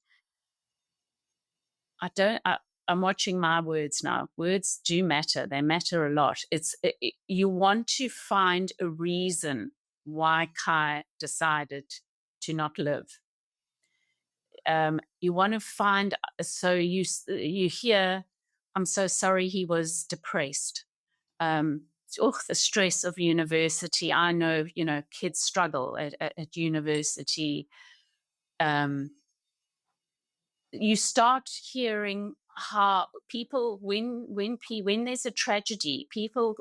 I don't. I'm watching my words now. Words do matter. They matter a lot. You want to find a reason why Kai decided to not live. You want to find. So you hear, I'm so sorry he was depressed. The stress of university. I know, kids struggle at university. Um, you start hearing how people, when there's a tragedy, people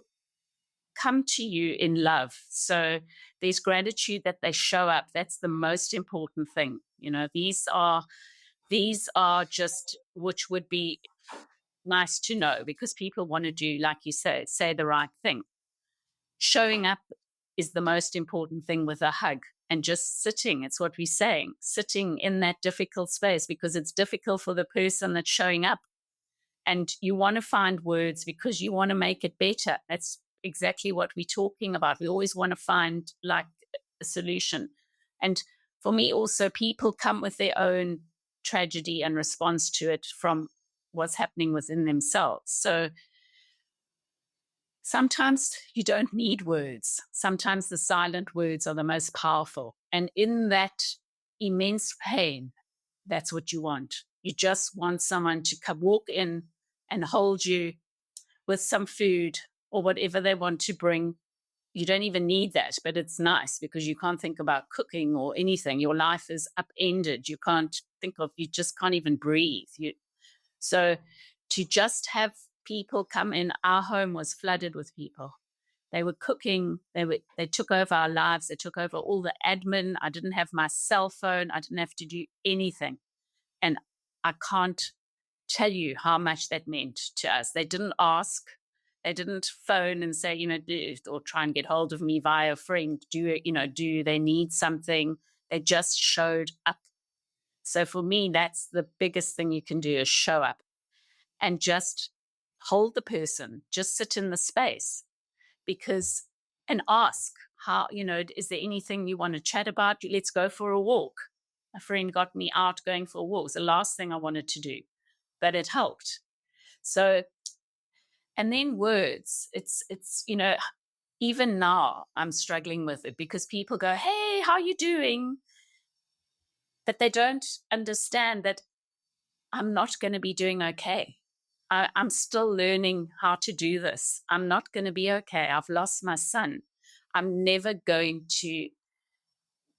come to you in love. So there's gratitude that they show up. That's the most important thing. These are just, which would be nice to know, because people want to do, like you say the right thing. Showing up is the most important thing, with a hug and just sitting. It's what we're saying, sitting in that difficult space, because it's difficult for the person that's showing up. And you want to find words because you want to make it better. That's exactly what we're talking about. We always want to find like a solution. And for me, also, people come with their own tragedy and response to it from what's happening within themselves. So Sometimes you don't need words. Sometimes the silent words are the most powerful. And in that immense pain, that's what you want. You just want someone to come walk in and hold you with some food or whatever they want to bring. You don't even need that, but it's nice because you can't think about cooking or anything. Your life is upended. You can't think of, you just can't even breathe. So to just have people come in, our home was flooded with people. They were cooking. They took over our lives. They took over all the admin. I didn't have my cell phone. I didn't have to do anything. And I can't tell you how much that meant to us. They didn't ask. They didn't phone and say, or try and get hold of me via a friend. Do they need something? They just showed up. So for me, that's the biggest thing you can do is show up and just hold the person, just sit in the space and ask is there anything you want to chat about? Let's go for a walk. A friend got me out going for a walk. It's the last thing I wanted to do, but it helped. So, and then words, even now I'm struggling with it because people go, "Hey, how are you doing?" But they don't understand that I'm not going to be doing okay. I'm still learning how to do this. I'm not going to be okay. I've lost my son. I'm never going to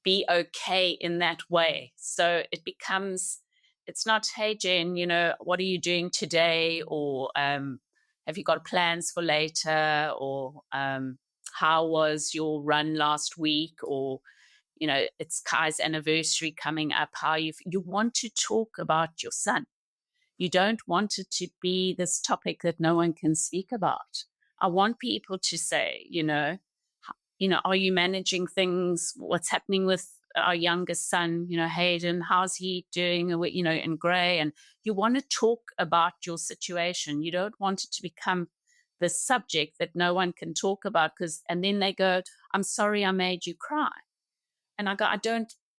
be okay in that way. So it's not, "Hey, Jen, what are you doing today?" Or have you got plans for later? Or how was your run last week? Or, it's Kai's anniversary coming up. You want to talk about your son. You don't want it to be this topic that no one can speak about. I want people to say, are you managing things? What's happening with our youngest son, Hayden? How's he doing? In Gray. And you want to talk about your situation. You don't want it to become the subject that no one can talk about and then they go, "I'm sorry I made you cry." And I go,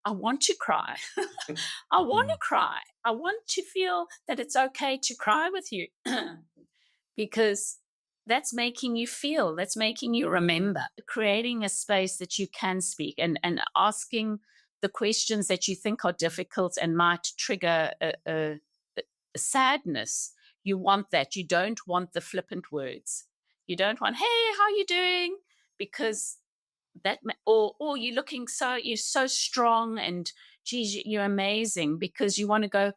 I want to cry. I want to cry. I want to feel that it's okay to cry with you because that's making you remember, creating a space that you can speak and asking the questions that you think are difficult and might trigger a sadness. You want that. You don't want the flippant words. You don't want, "Hey, how are you doing?" Because or you're so strong and geez, you're amazing, because you want to go,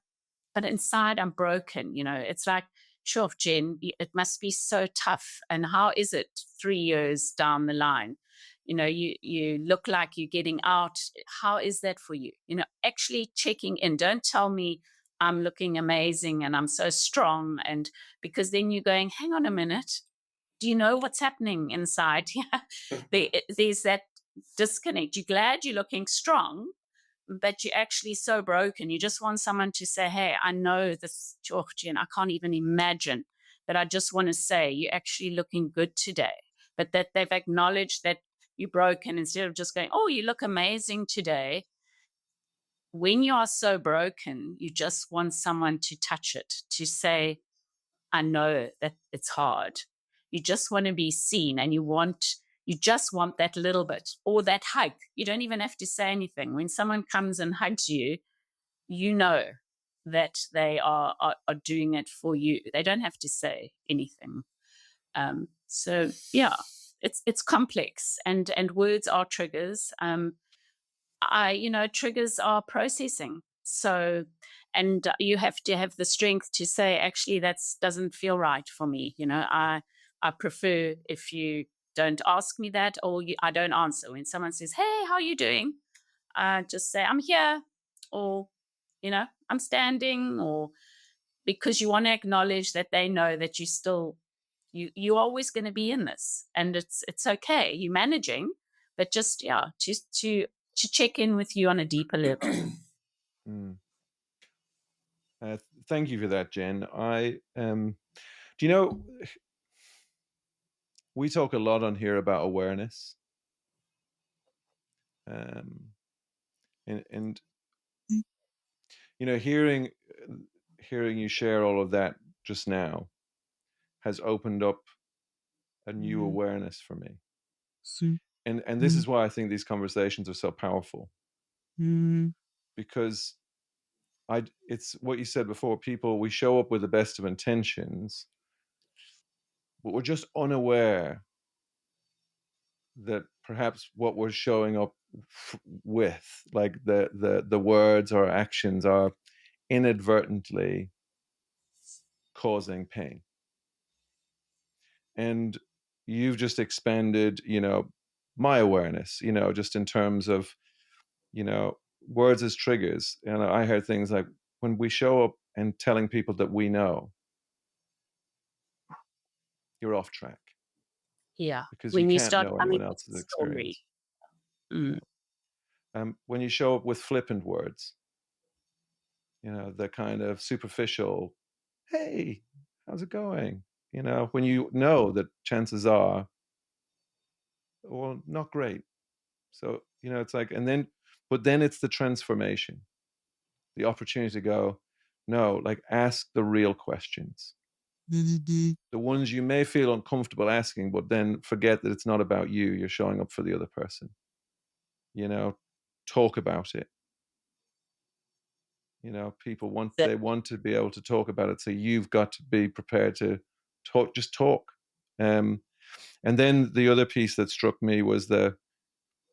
"But inside I'm broken." It's like, "Sure, Jen, it must be so tough. And how is it 3 years down the line? You look like you're getting out. How is that for you?" Actually checking in. Don't tell me I'm looking amazing and I'm so strong, and because then you're going, "Hang on a minute. Do you know what's happening inside?" There's that disconnect. You're glad you're looking strong, but you're actually so broken. You just want someone to say, "Hey, I know this, Jen, I can't even imagine, but I just want to say you're actually looking good today." But that they've acknowledged that you're broken instead of just going, "Oh, you look amazing today." When you are so broken, you just want someone to touch it, to say, "I know that it's hard." You just want to be seen, and you just want that little bit, or that hug. You don't even have to say anything. When someone comes and hugs you, you know that they are doing it for you. They don't have to say anything. So yeah, it's complex, and words are triggers. Triggers are processing. So, and you have to have the strength to say, "Actually, that doesn't feel right for me." I prefer if you don't ask me that, or I don't answer. When someone says, "Hey, how are you doing?" I just say, "I'm here," or, "I'm standing," or because you want to acknowledge that they know that you're always going to be in this, and it's okay. You're managing, but just to check in with you on a deeper level. Mm. Thank you for that, Jen. Do you know, we talk a lot on here about awareness, um, and hearing you share all of that just now has opened up a new awareness for me. See. And this is why I think these conversations are so powerful, because it's what you said before. People, we show up with the best of intentions, but we're just unaware that perhaps what we're showing up with, like the words or actions, are inadvertently causing pain. And you've just expanded, my awareness, just in terms of, words as triggers. And I heard things like, when we show up and telling people that we know, you're off track, Yeah. because you When you can't start know coming anyone with else's a story. experience. Mm. When you show up with flippant words, the kind of superficial, hey, how's it going? When you know that chances are, well, not great. So, it's like, but then it's the transformation, the opportunity to go, no, like, ask the real questions, the ones you may feel uncomfortable asking, but then forget that it's not about you. You're showing up for the other person. Talk about it. People That, they want to be able to talk about it. So you've got to be prepared to talk, just talk. And then the other piece that struck me was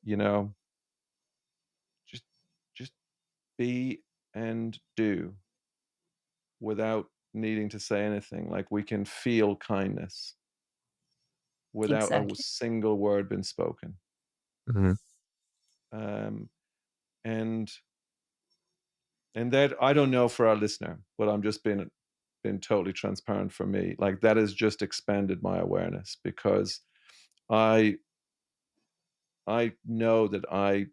you know, just just be and do without needing to say anything. Like, we can feel kindness without a exactly. single word being spoken. Mhm. Um, and that, I don't know for our listener, but I'm just been totally transparent for me. Like, that has just expanded my awareness, because I know that I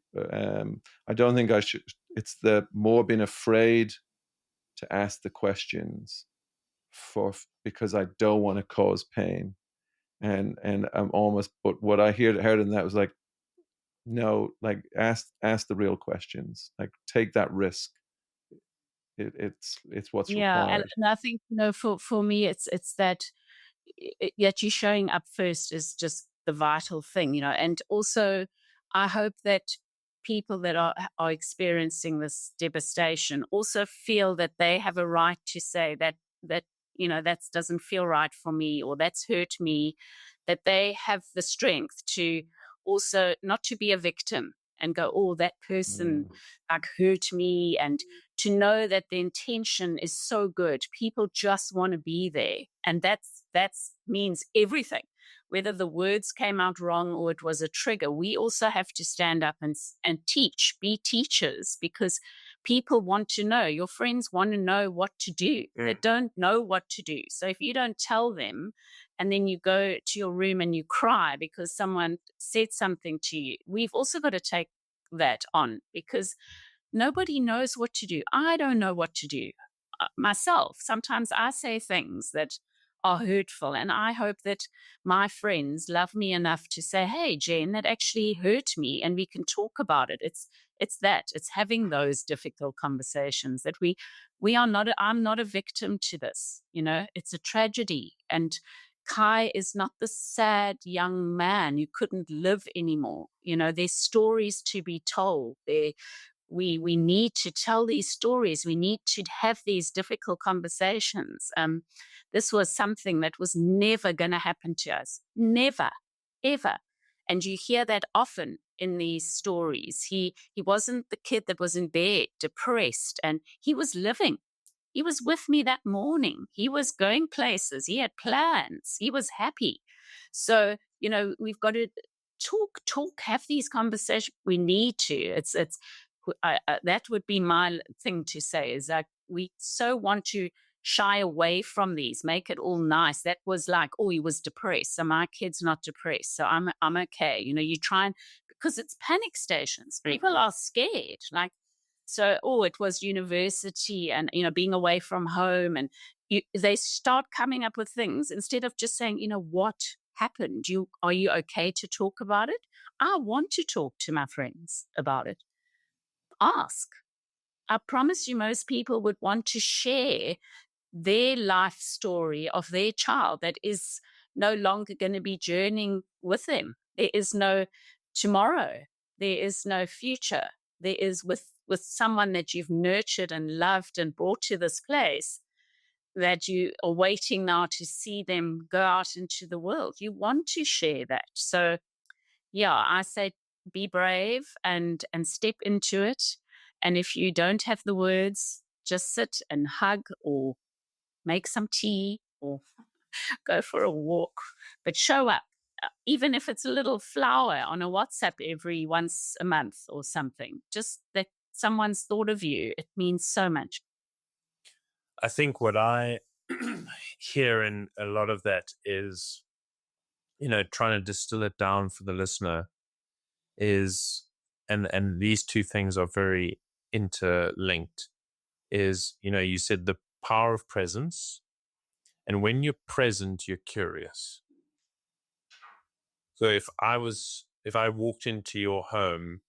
don't think I should. It's the more being afraid to ask the questions because I don't want to cause pain, and I'm almost. But what I heard in that was like, no, like, ask the real questions. Like, take that risk. It's what's Yeah. required. And I think, for me, it's that yet you showing up first is just the vital thing, and also I hope that people that are experiencing this devastation also feel that they have a right to say that that doesn't feel right for me, or that's hurt me, that they have the strength to also not to be a victim and go, oh, that person Mm. like hurt me, and to know that the intention is so good. People just want to be there. And that's means everything. Whether the words came out wrong or it was a trigger, we also have to stand up and teach, be teachers, because people want to know. Your friends want to know what to do. They don't know what to do. So if you don't tell them, and then you go to your room and you cry because someone said something to you, we've also got to take that on, because nobody knows what to do. I don't know what to do myself. Sometimes I say things that are hurtful, and I hope that my friends love me enough to say, "Hey, Jen, that actually hurt me, and we can talk about it." It's having those difficult conversations that we are not. I'm not a victim to this. It's a tragedy, and Kai is not the sad young man who couldn't live anymore. There's stories to be told. We need to tell these stories. We need to have these difficult conversations. This was something that was never going to happen to us. Never, ever. And you hear that often in these stories. He wasn't the kid that was in bed, depressed, and he was living. He was with me that morning. He was going places. He had plans. He was happy. So, we've got to talk, have these conversations. We need to. That would be my thing to say, is that we so want to shy away from these, make it all nice. That was like, oh, he was depressed, so my kid's not depressed, so I'm okay. You try and, because it's panic stations. People are scared, like, so, oh, it was university and, being away from home. And they start coming up with things instead of just saying, what happened? Are you okay to talk about it? I want to talk to my friends about it. Ask. I promise you, most people would want to share their life story of their child that is no longer going to be journeying with them. There is no tomorrow. There is no future. There is with someone that you've nurtured and loved and brought to this place, that you are waiting now to see them go out into the world. You want to share that. So yeah, I say be brave and step into it. And if you don't have the words, just sit and hug or make some tea or go for a walk, but show up. Even if it's a little flower on a WhatsApp every once a month or something, just that someone's thought of you, it means so much. I think what I hear in a lot of that is, trying to distill it down for the listener is, and these two things are very interlinked, is, you said the power of presence. And when you're present, you're curious. So if I walked into your home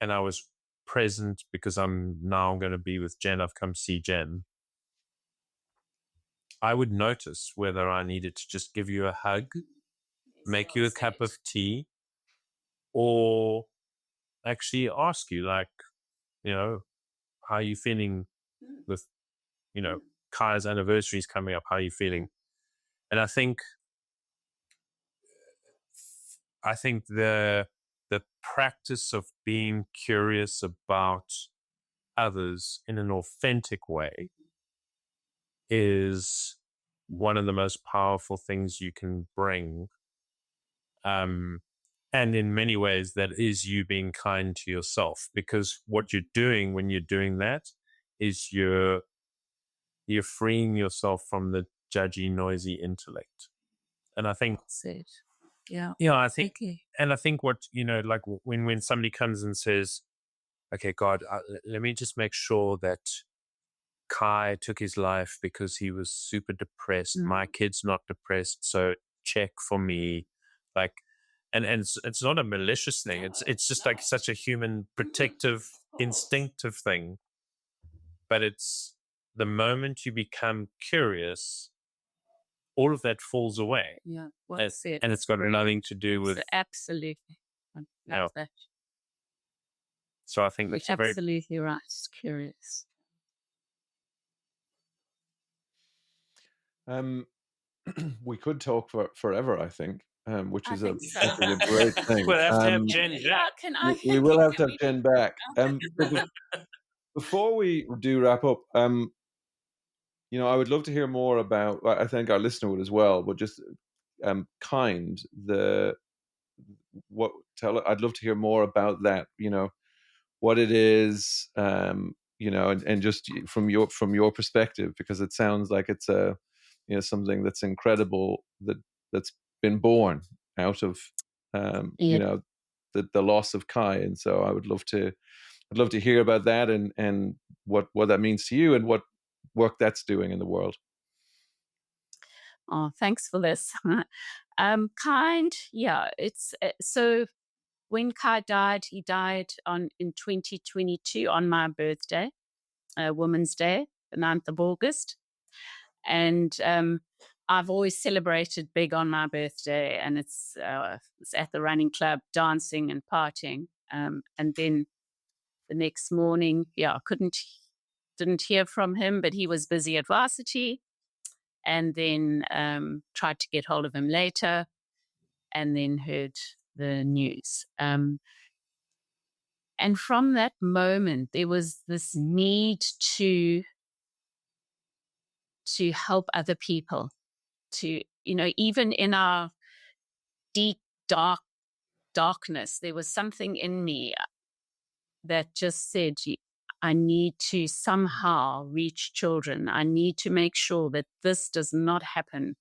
and I was present because I'm now going to be with Jen, I've come see Jen, I would notice whether I needed to just give you a hug, make you a cup of tea, or actually ask you, like, how are you feeling with, Kai's anniversary is coming up. How are you feeling? And I think the practice of being curious about others in an authentic way is one of the most powerful things you can bring. And in many ways, that is you being kind to yourself, because what you're doing when you're doing that is you're freeing yourself from the judgy, noisy intellect. And I think That's it. Yeah. I think, and I think what, like when somebody comes and says, okay, God, let me just make sure that Kai took his life because he was super depressed. My kid's not depressed, so check for me. Like, and it's not a malicious thing. It's just like such a human, protective, instinctive thing. But it's the moment you become curious, all of that falls away. Yeah. And it's got nothing to do with absolutely. I love that. So I think that's absolutely right. It's curious. We could talk forever, I think, which is a so. great thing. We'll have to have Jen back. We will have to have Jen back. Before we do wrap up, I would love to hear more about. I think our listener would as well, but just kind I'd love to hear more about that. What it is, and just from your perspective, because it sounds like it's something that's incredible that's been born out of the loss of Kai. And so I'd love to hear about that and what that means to you and what work that's doing in the world. Oh, thanks for this. Kind, yeah. It's so when Kai died, he died in 2022 on my birthday, Women's Day, the 9th of August. And I've always celebrated big on my birthday, and it's at the running club, dancing and partying. And then the next morning, I didn't hear from him, but he was busy at varsity. And then tried to get hold of him later, and then heard the news. And from that moment, there was this need to help other people, to, even in our deep, darkness, there was something in me that just said, I need to somehow reach children. I need to make sure that this does not happen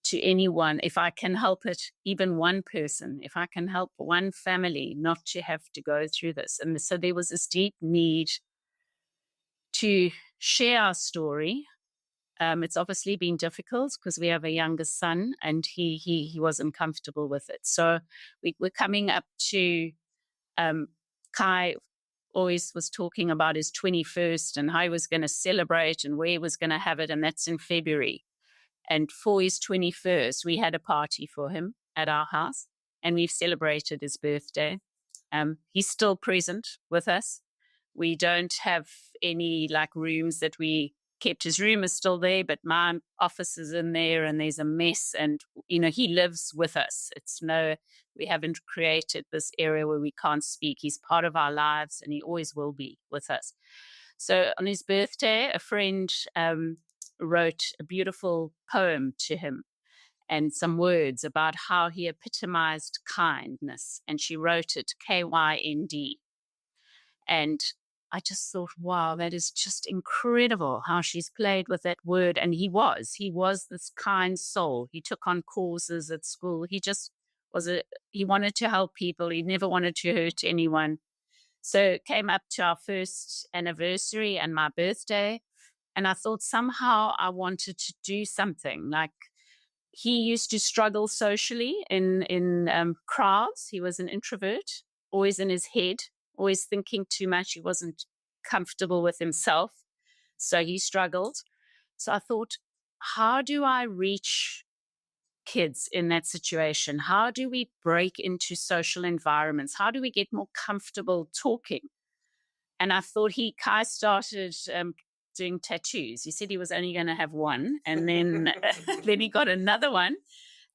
to anyone. If I can help it, even one person, if I can help one family not to have to go through this. And so there was this deep need to share our story. It's obviously been difficult because we have a younger son, and he wasn't comfortable with it. So we're coming up to Kai always was talking about his 21st and how he was going to celebrate and where he was going to have it, and that's in February. And for his 21st, we had a party for him at our house, and we've celebrated his birthday. He's still present with us. We don't have any like rooms that we kept. His room is still there, but my office is in there and there's a mess. And, he lives with us. We haven't created this area where we can't speak. He's part of our lives and he always will be with us. So on his birthday, a friend wrote a beautiful poem to him and some words about how he epitomized kindness. And she wrote it KYND. And I just thought, wow, that is just incredible how she's played with that word. And he was this kind soul. He took on causes at school. He just he wanted to help people. He never wanted to hurt anyone. So it came up to our first anniversary and my birthday. And I thought somehow I wanted to do something. Like, he used to struggle socially in crowds. He was an introvert, always in his head, always thinking too much. He wasn't comfortable with himself. So he struggled. So I thought, how do I reach kids in that situation? How do we break into social environments? How do we get more comfortable talking? And I thought Kai started doing tattoos. He said he was only going to have one, and then then he got another one.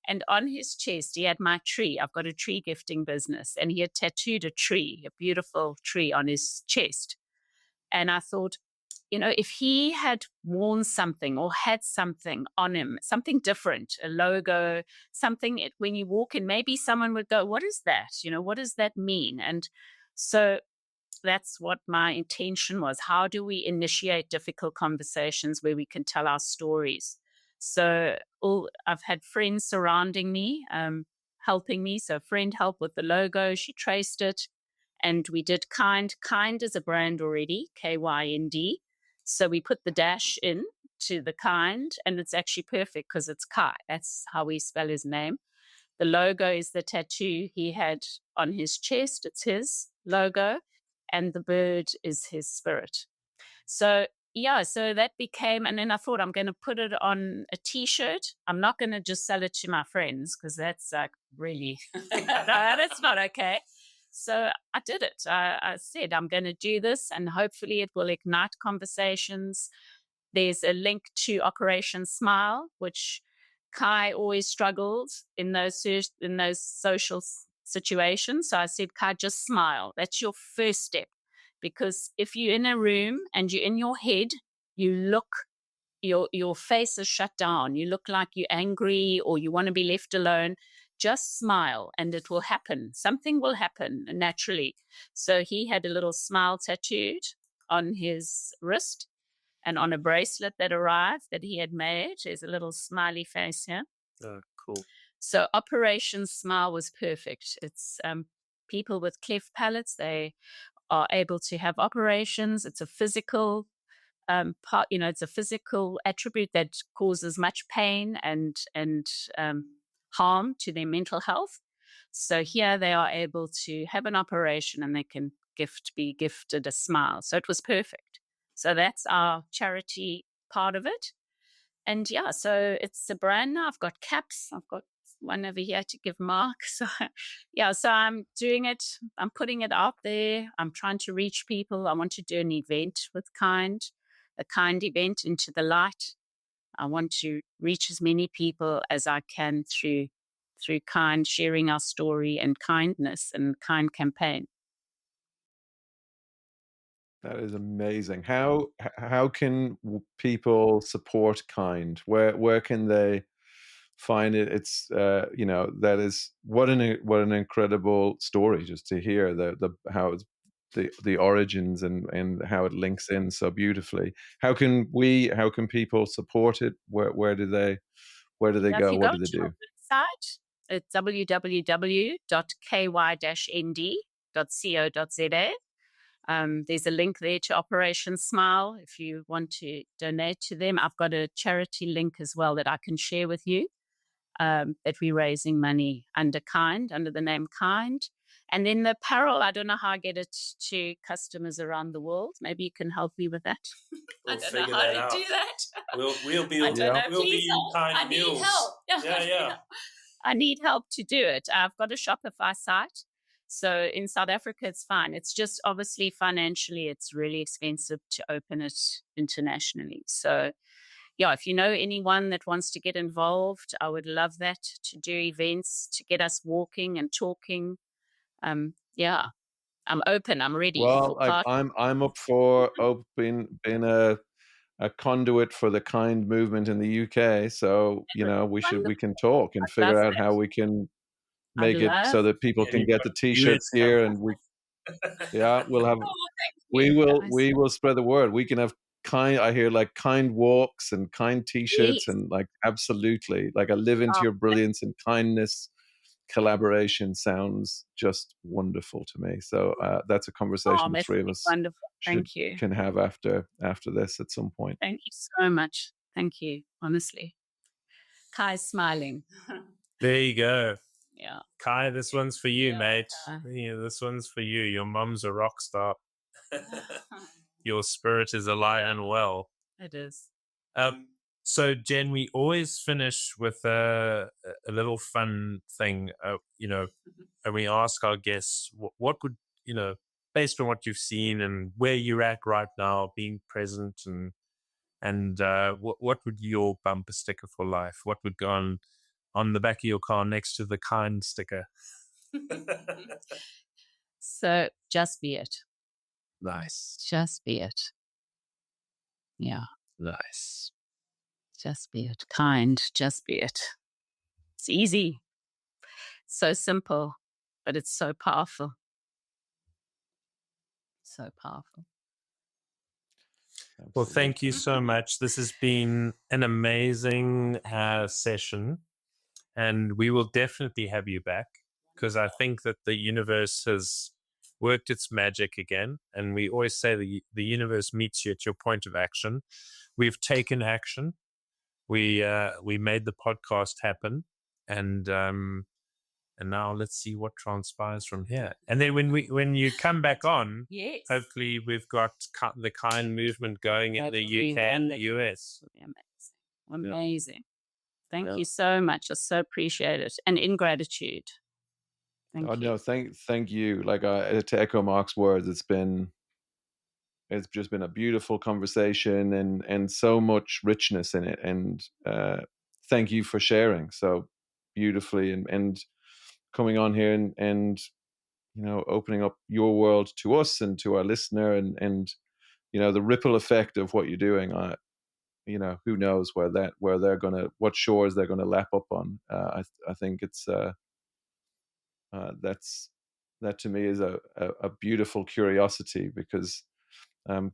And on his chest, he had my tree. I've got a tree gifting business, and he had tattooed a tree, a beautiful tree, on his chest. And I thought, if he had worn something or had something on him, something different, a logo, something, when you walk in, maybe someone would go, "What is that? What does that mean?" And so that's what my intention was. How do we initiate difficult conversations where we can tell our stories? So I've had friends surrounding me, helping me. So a friend helped with the logo. She traced it. And we did Kind. Kind is a brand already, KYND. So we put the dash in to the Kind, and it's actually perfect because it's Kai. That's how we spell his name. The logo is the tattoo he had on his chest. It's his logo. And the bird is his spirit. So that became, and then I thought, I'm going to put it on a T-shirt. I'm not going to just sell it to my friends because that's like really, no, that's not okay. So I did it. I said, I'm going to do this, and hopefully it will ignite conversations. There's a link to Operation Smile, which Kai always struggled in those social situations. So I said, Kai, just smile. That's your first step. Because if you're in a room and you're in your head, your face is shut down. You look like you're angry or you want to be left alone. Just smile and it will happen. Something will happen naturally. So he had a little smile tattooed on his wrist and on a bracelet that arrived that he had made. There's a little smiley face here. Oh, cool. So Operation Smile was perfect. It's people with cleft palates. They are able to have operations. It's a physical part. It's a physical attribute that causes much pain and harm to their mental health. So here they are able to have an operation and they can be gifted a smile. So it was perfect. So that's our charity part of it. And so it's a brand now. I've got caps. I've got one over here to give Mark. So so I'm doing it. I'm putting it out there. I'm trying to reach people. I want to do an event with Kind, a Kind event into the light. I want to reach as many people as I can through Kind, sharing our story and kindness and Kind campaign. That is amazing. How can people support Kind? Where can they find it? It's that is what an incredible story just to hear the how it's the origins and how it links in so beautifully. How can people support it? Where do they go? If you What go do they to do? our website, it's www.ky-nd.co.za. There's a link there to Operation Smile if you want to donate to them. I've got a charity link as well that I can share with you, that we're raising money under the name Kind. And then the apparel, I don't know how I get it to customers around the world. Maybe you can help me with that. We'll I don't figure know how that to out. do that. We'll be I don't know. we'll Please be help. kind I need mules. help. Yeah. I need help to do it. I've got a Shopify site. So in South Africa, it's fine. It's just obviously financially, it's really expensive to open it internationally. So yeah, if you know anyone that wants to get involved, I would love that, to do events, to get us walking and talking. Yeah, I'm open. I'm ready Well, for like part. I'm up for being a conduit for the kind movement in the UK. So we can talk and I'd love figure out that. how we can I'd make it so love. that people And can you've get got the US t-shirts coming here, and we'll have Oh, thank we you, will guys. we will spread the word. We can have I hear like kind walks and kind t-shirts, Yes. and like absolutely like a live into Oh, your brilliance and kindness collaboration sounds just wonderful to me. So that's a conversation the that's three of us wonderful. should Thank you. can have after this at some point. Thank you so much. Thank you. Honestly. Kai's smiling. There you go. Yeah. Kai, this one's for you, Yeah, mate. Kai. Yeah, this one's for you. Your mom's a rock star. Your spirit is alive and well. It is. So Jen, we always finish with a little fun thing, and we ask our guests what would, based on what you've seen and where you're at right now, being present, and what would your bumper sticker for life? What would go on the back of your car next to the kind sticker? So just be it. Nice. Just be it. Yeah. Nice. Just be it. Kind. Just be it. It's easy. So simple, but it's so powerful. So powerful. Well, thank you so much. This has been an amazing session, and we will definitely have you back, because I think that the universe has worked its magic again. And we always say the universe meets you at your point of action. We've taken action. We made the podcast happen, and now let's see what transpires from here. And then when you come back on, Yes. hopefully we've got the kind movement going in the UK and the US. Amazing. Amazing. Thank you so much. I so appreciate it. And in gratitude. Thank you. No, thank you. Like to echo Mark's words, it's just been a beautiful conversation and so much richness in it. And thank you for sharing so beautifully and coming on here and opening up your world to us and to our listener and the ripple effect of what you're doing. Who knows what shores they're gonna lap up on. I think it's that to me is a beautiful curiosity, because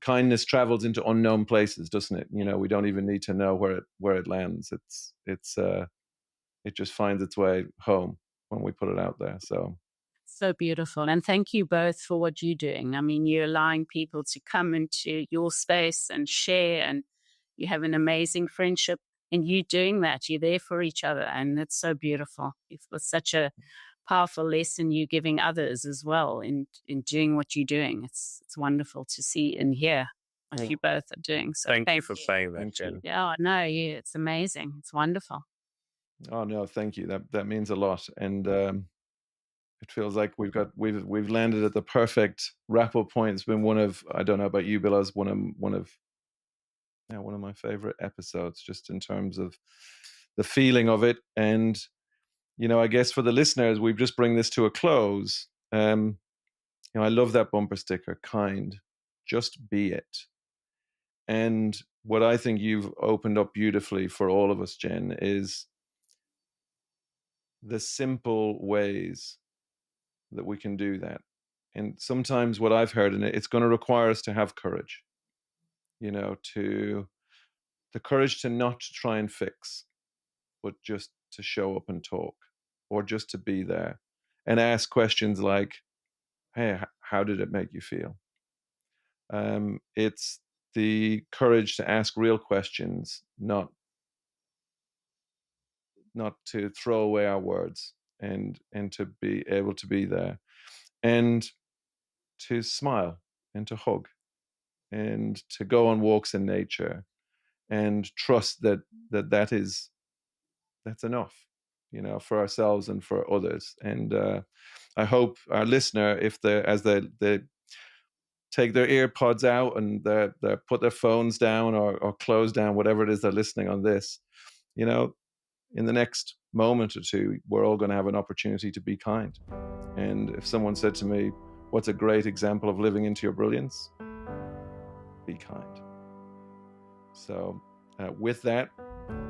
kindness travels into unknown places, doesn't it? We don't even need to know where it lands. It just finds its way home when we put it out there. So beautiful. And thank you both for what you're doing. I mean, you're allowing people to come into your space and share, and you have an amazing friendship, and you doing that. You're there for each other, and it's so beautiful. It's such a powerful lesson you're giving others as well in doing what you're doing. It's wonderful to see and hear what you both are doing. So Thank you for saying that, Jen. Yeah, no, it's amazing. It's wonderful. Oh no, thank you. That means a lot. And it feels like we've landed at the perfect wrap up point. It's been one of, I don't know about you, Bill, as one of my favorite episodes, just in terms of the feeling of it. And I guess for the listeners, we just bring this to a close. I love that bumper sticker, kind, just be it. And what I think you've opened up beautifully for all of us, Jen, is the simple ways that we can do that. And sometimes what I've heard in it, it's going to require us to have courage, to the courage to not try and fix, but just to show up and talk, or just to be there and ask questions like, hey, how did it make you feel? It's the courage to ask real questions, not to throw away our words, and to be able to be there. and to smile and to hug and to go on walks in nature and trust that's enough, for ourselves and for others. And I hope our listener, as they take their ear pods out and they put their phones down or close down whatever it is they're listening on this, in the next moment or two, we're all going to have an opportunity to be kind. And if someone said to me, what's a great example of living into your brilliance? Be kind. So with that,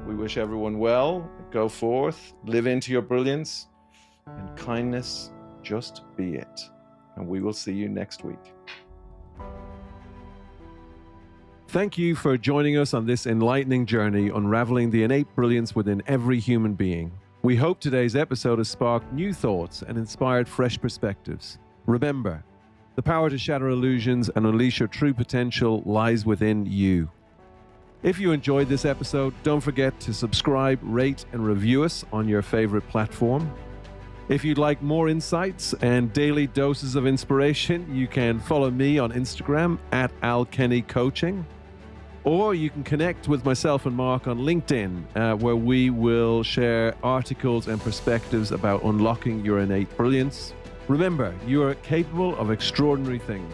we wish everyone well. Go forth, live into your brilliance, and kindness, just be it. And we will see you next week. Thank you for joining us on this enlightening journey unraveling the innate brilliance within every human being. We hope today's episode has sparked new thoughts and inspired fresh perspectives. Remember, the power to shatter illusions and unleash your true potential lies within you. If you enjoyed this episode, don't forget to subscribe, rate, and review us on your favorite platform. If you'd like more insights and daily doses of inspiration, you can follow me on Instagram @AlKennyCoaching. Or you can connect with myself and Mark on LinkedIn, where we will share articles and perspectives about unlocking your innate brilliance. Remember, you are capable of extraordinary things.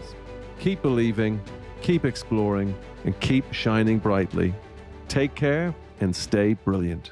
Keep believing, keep exploring, and keep shining brightly. Take care and stay brilliant.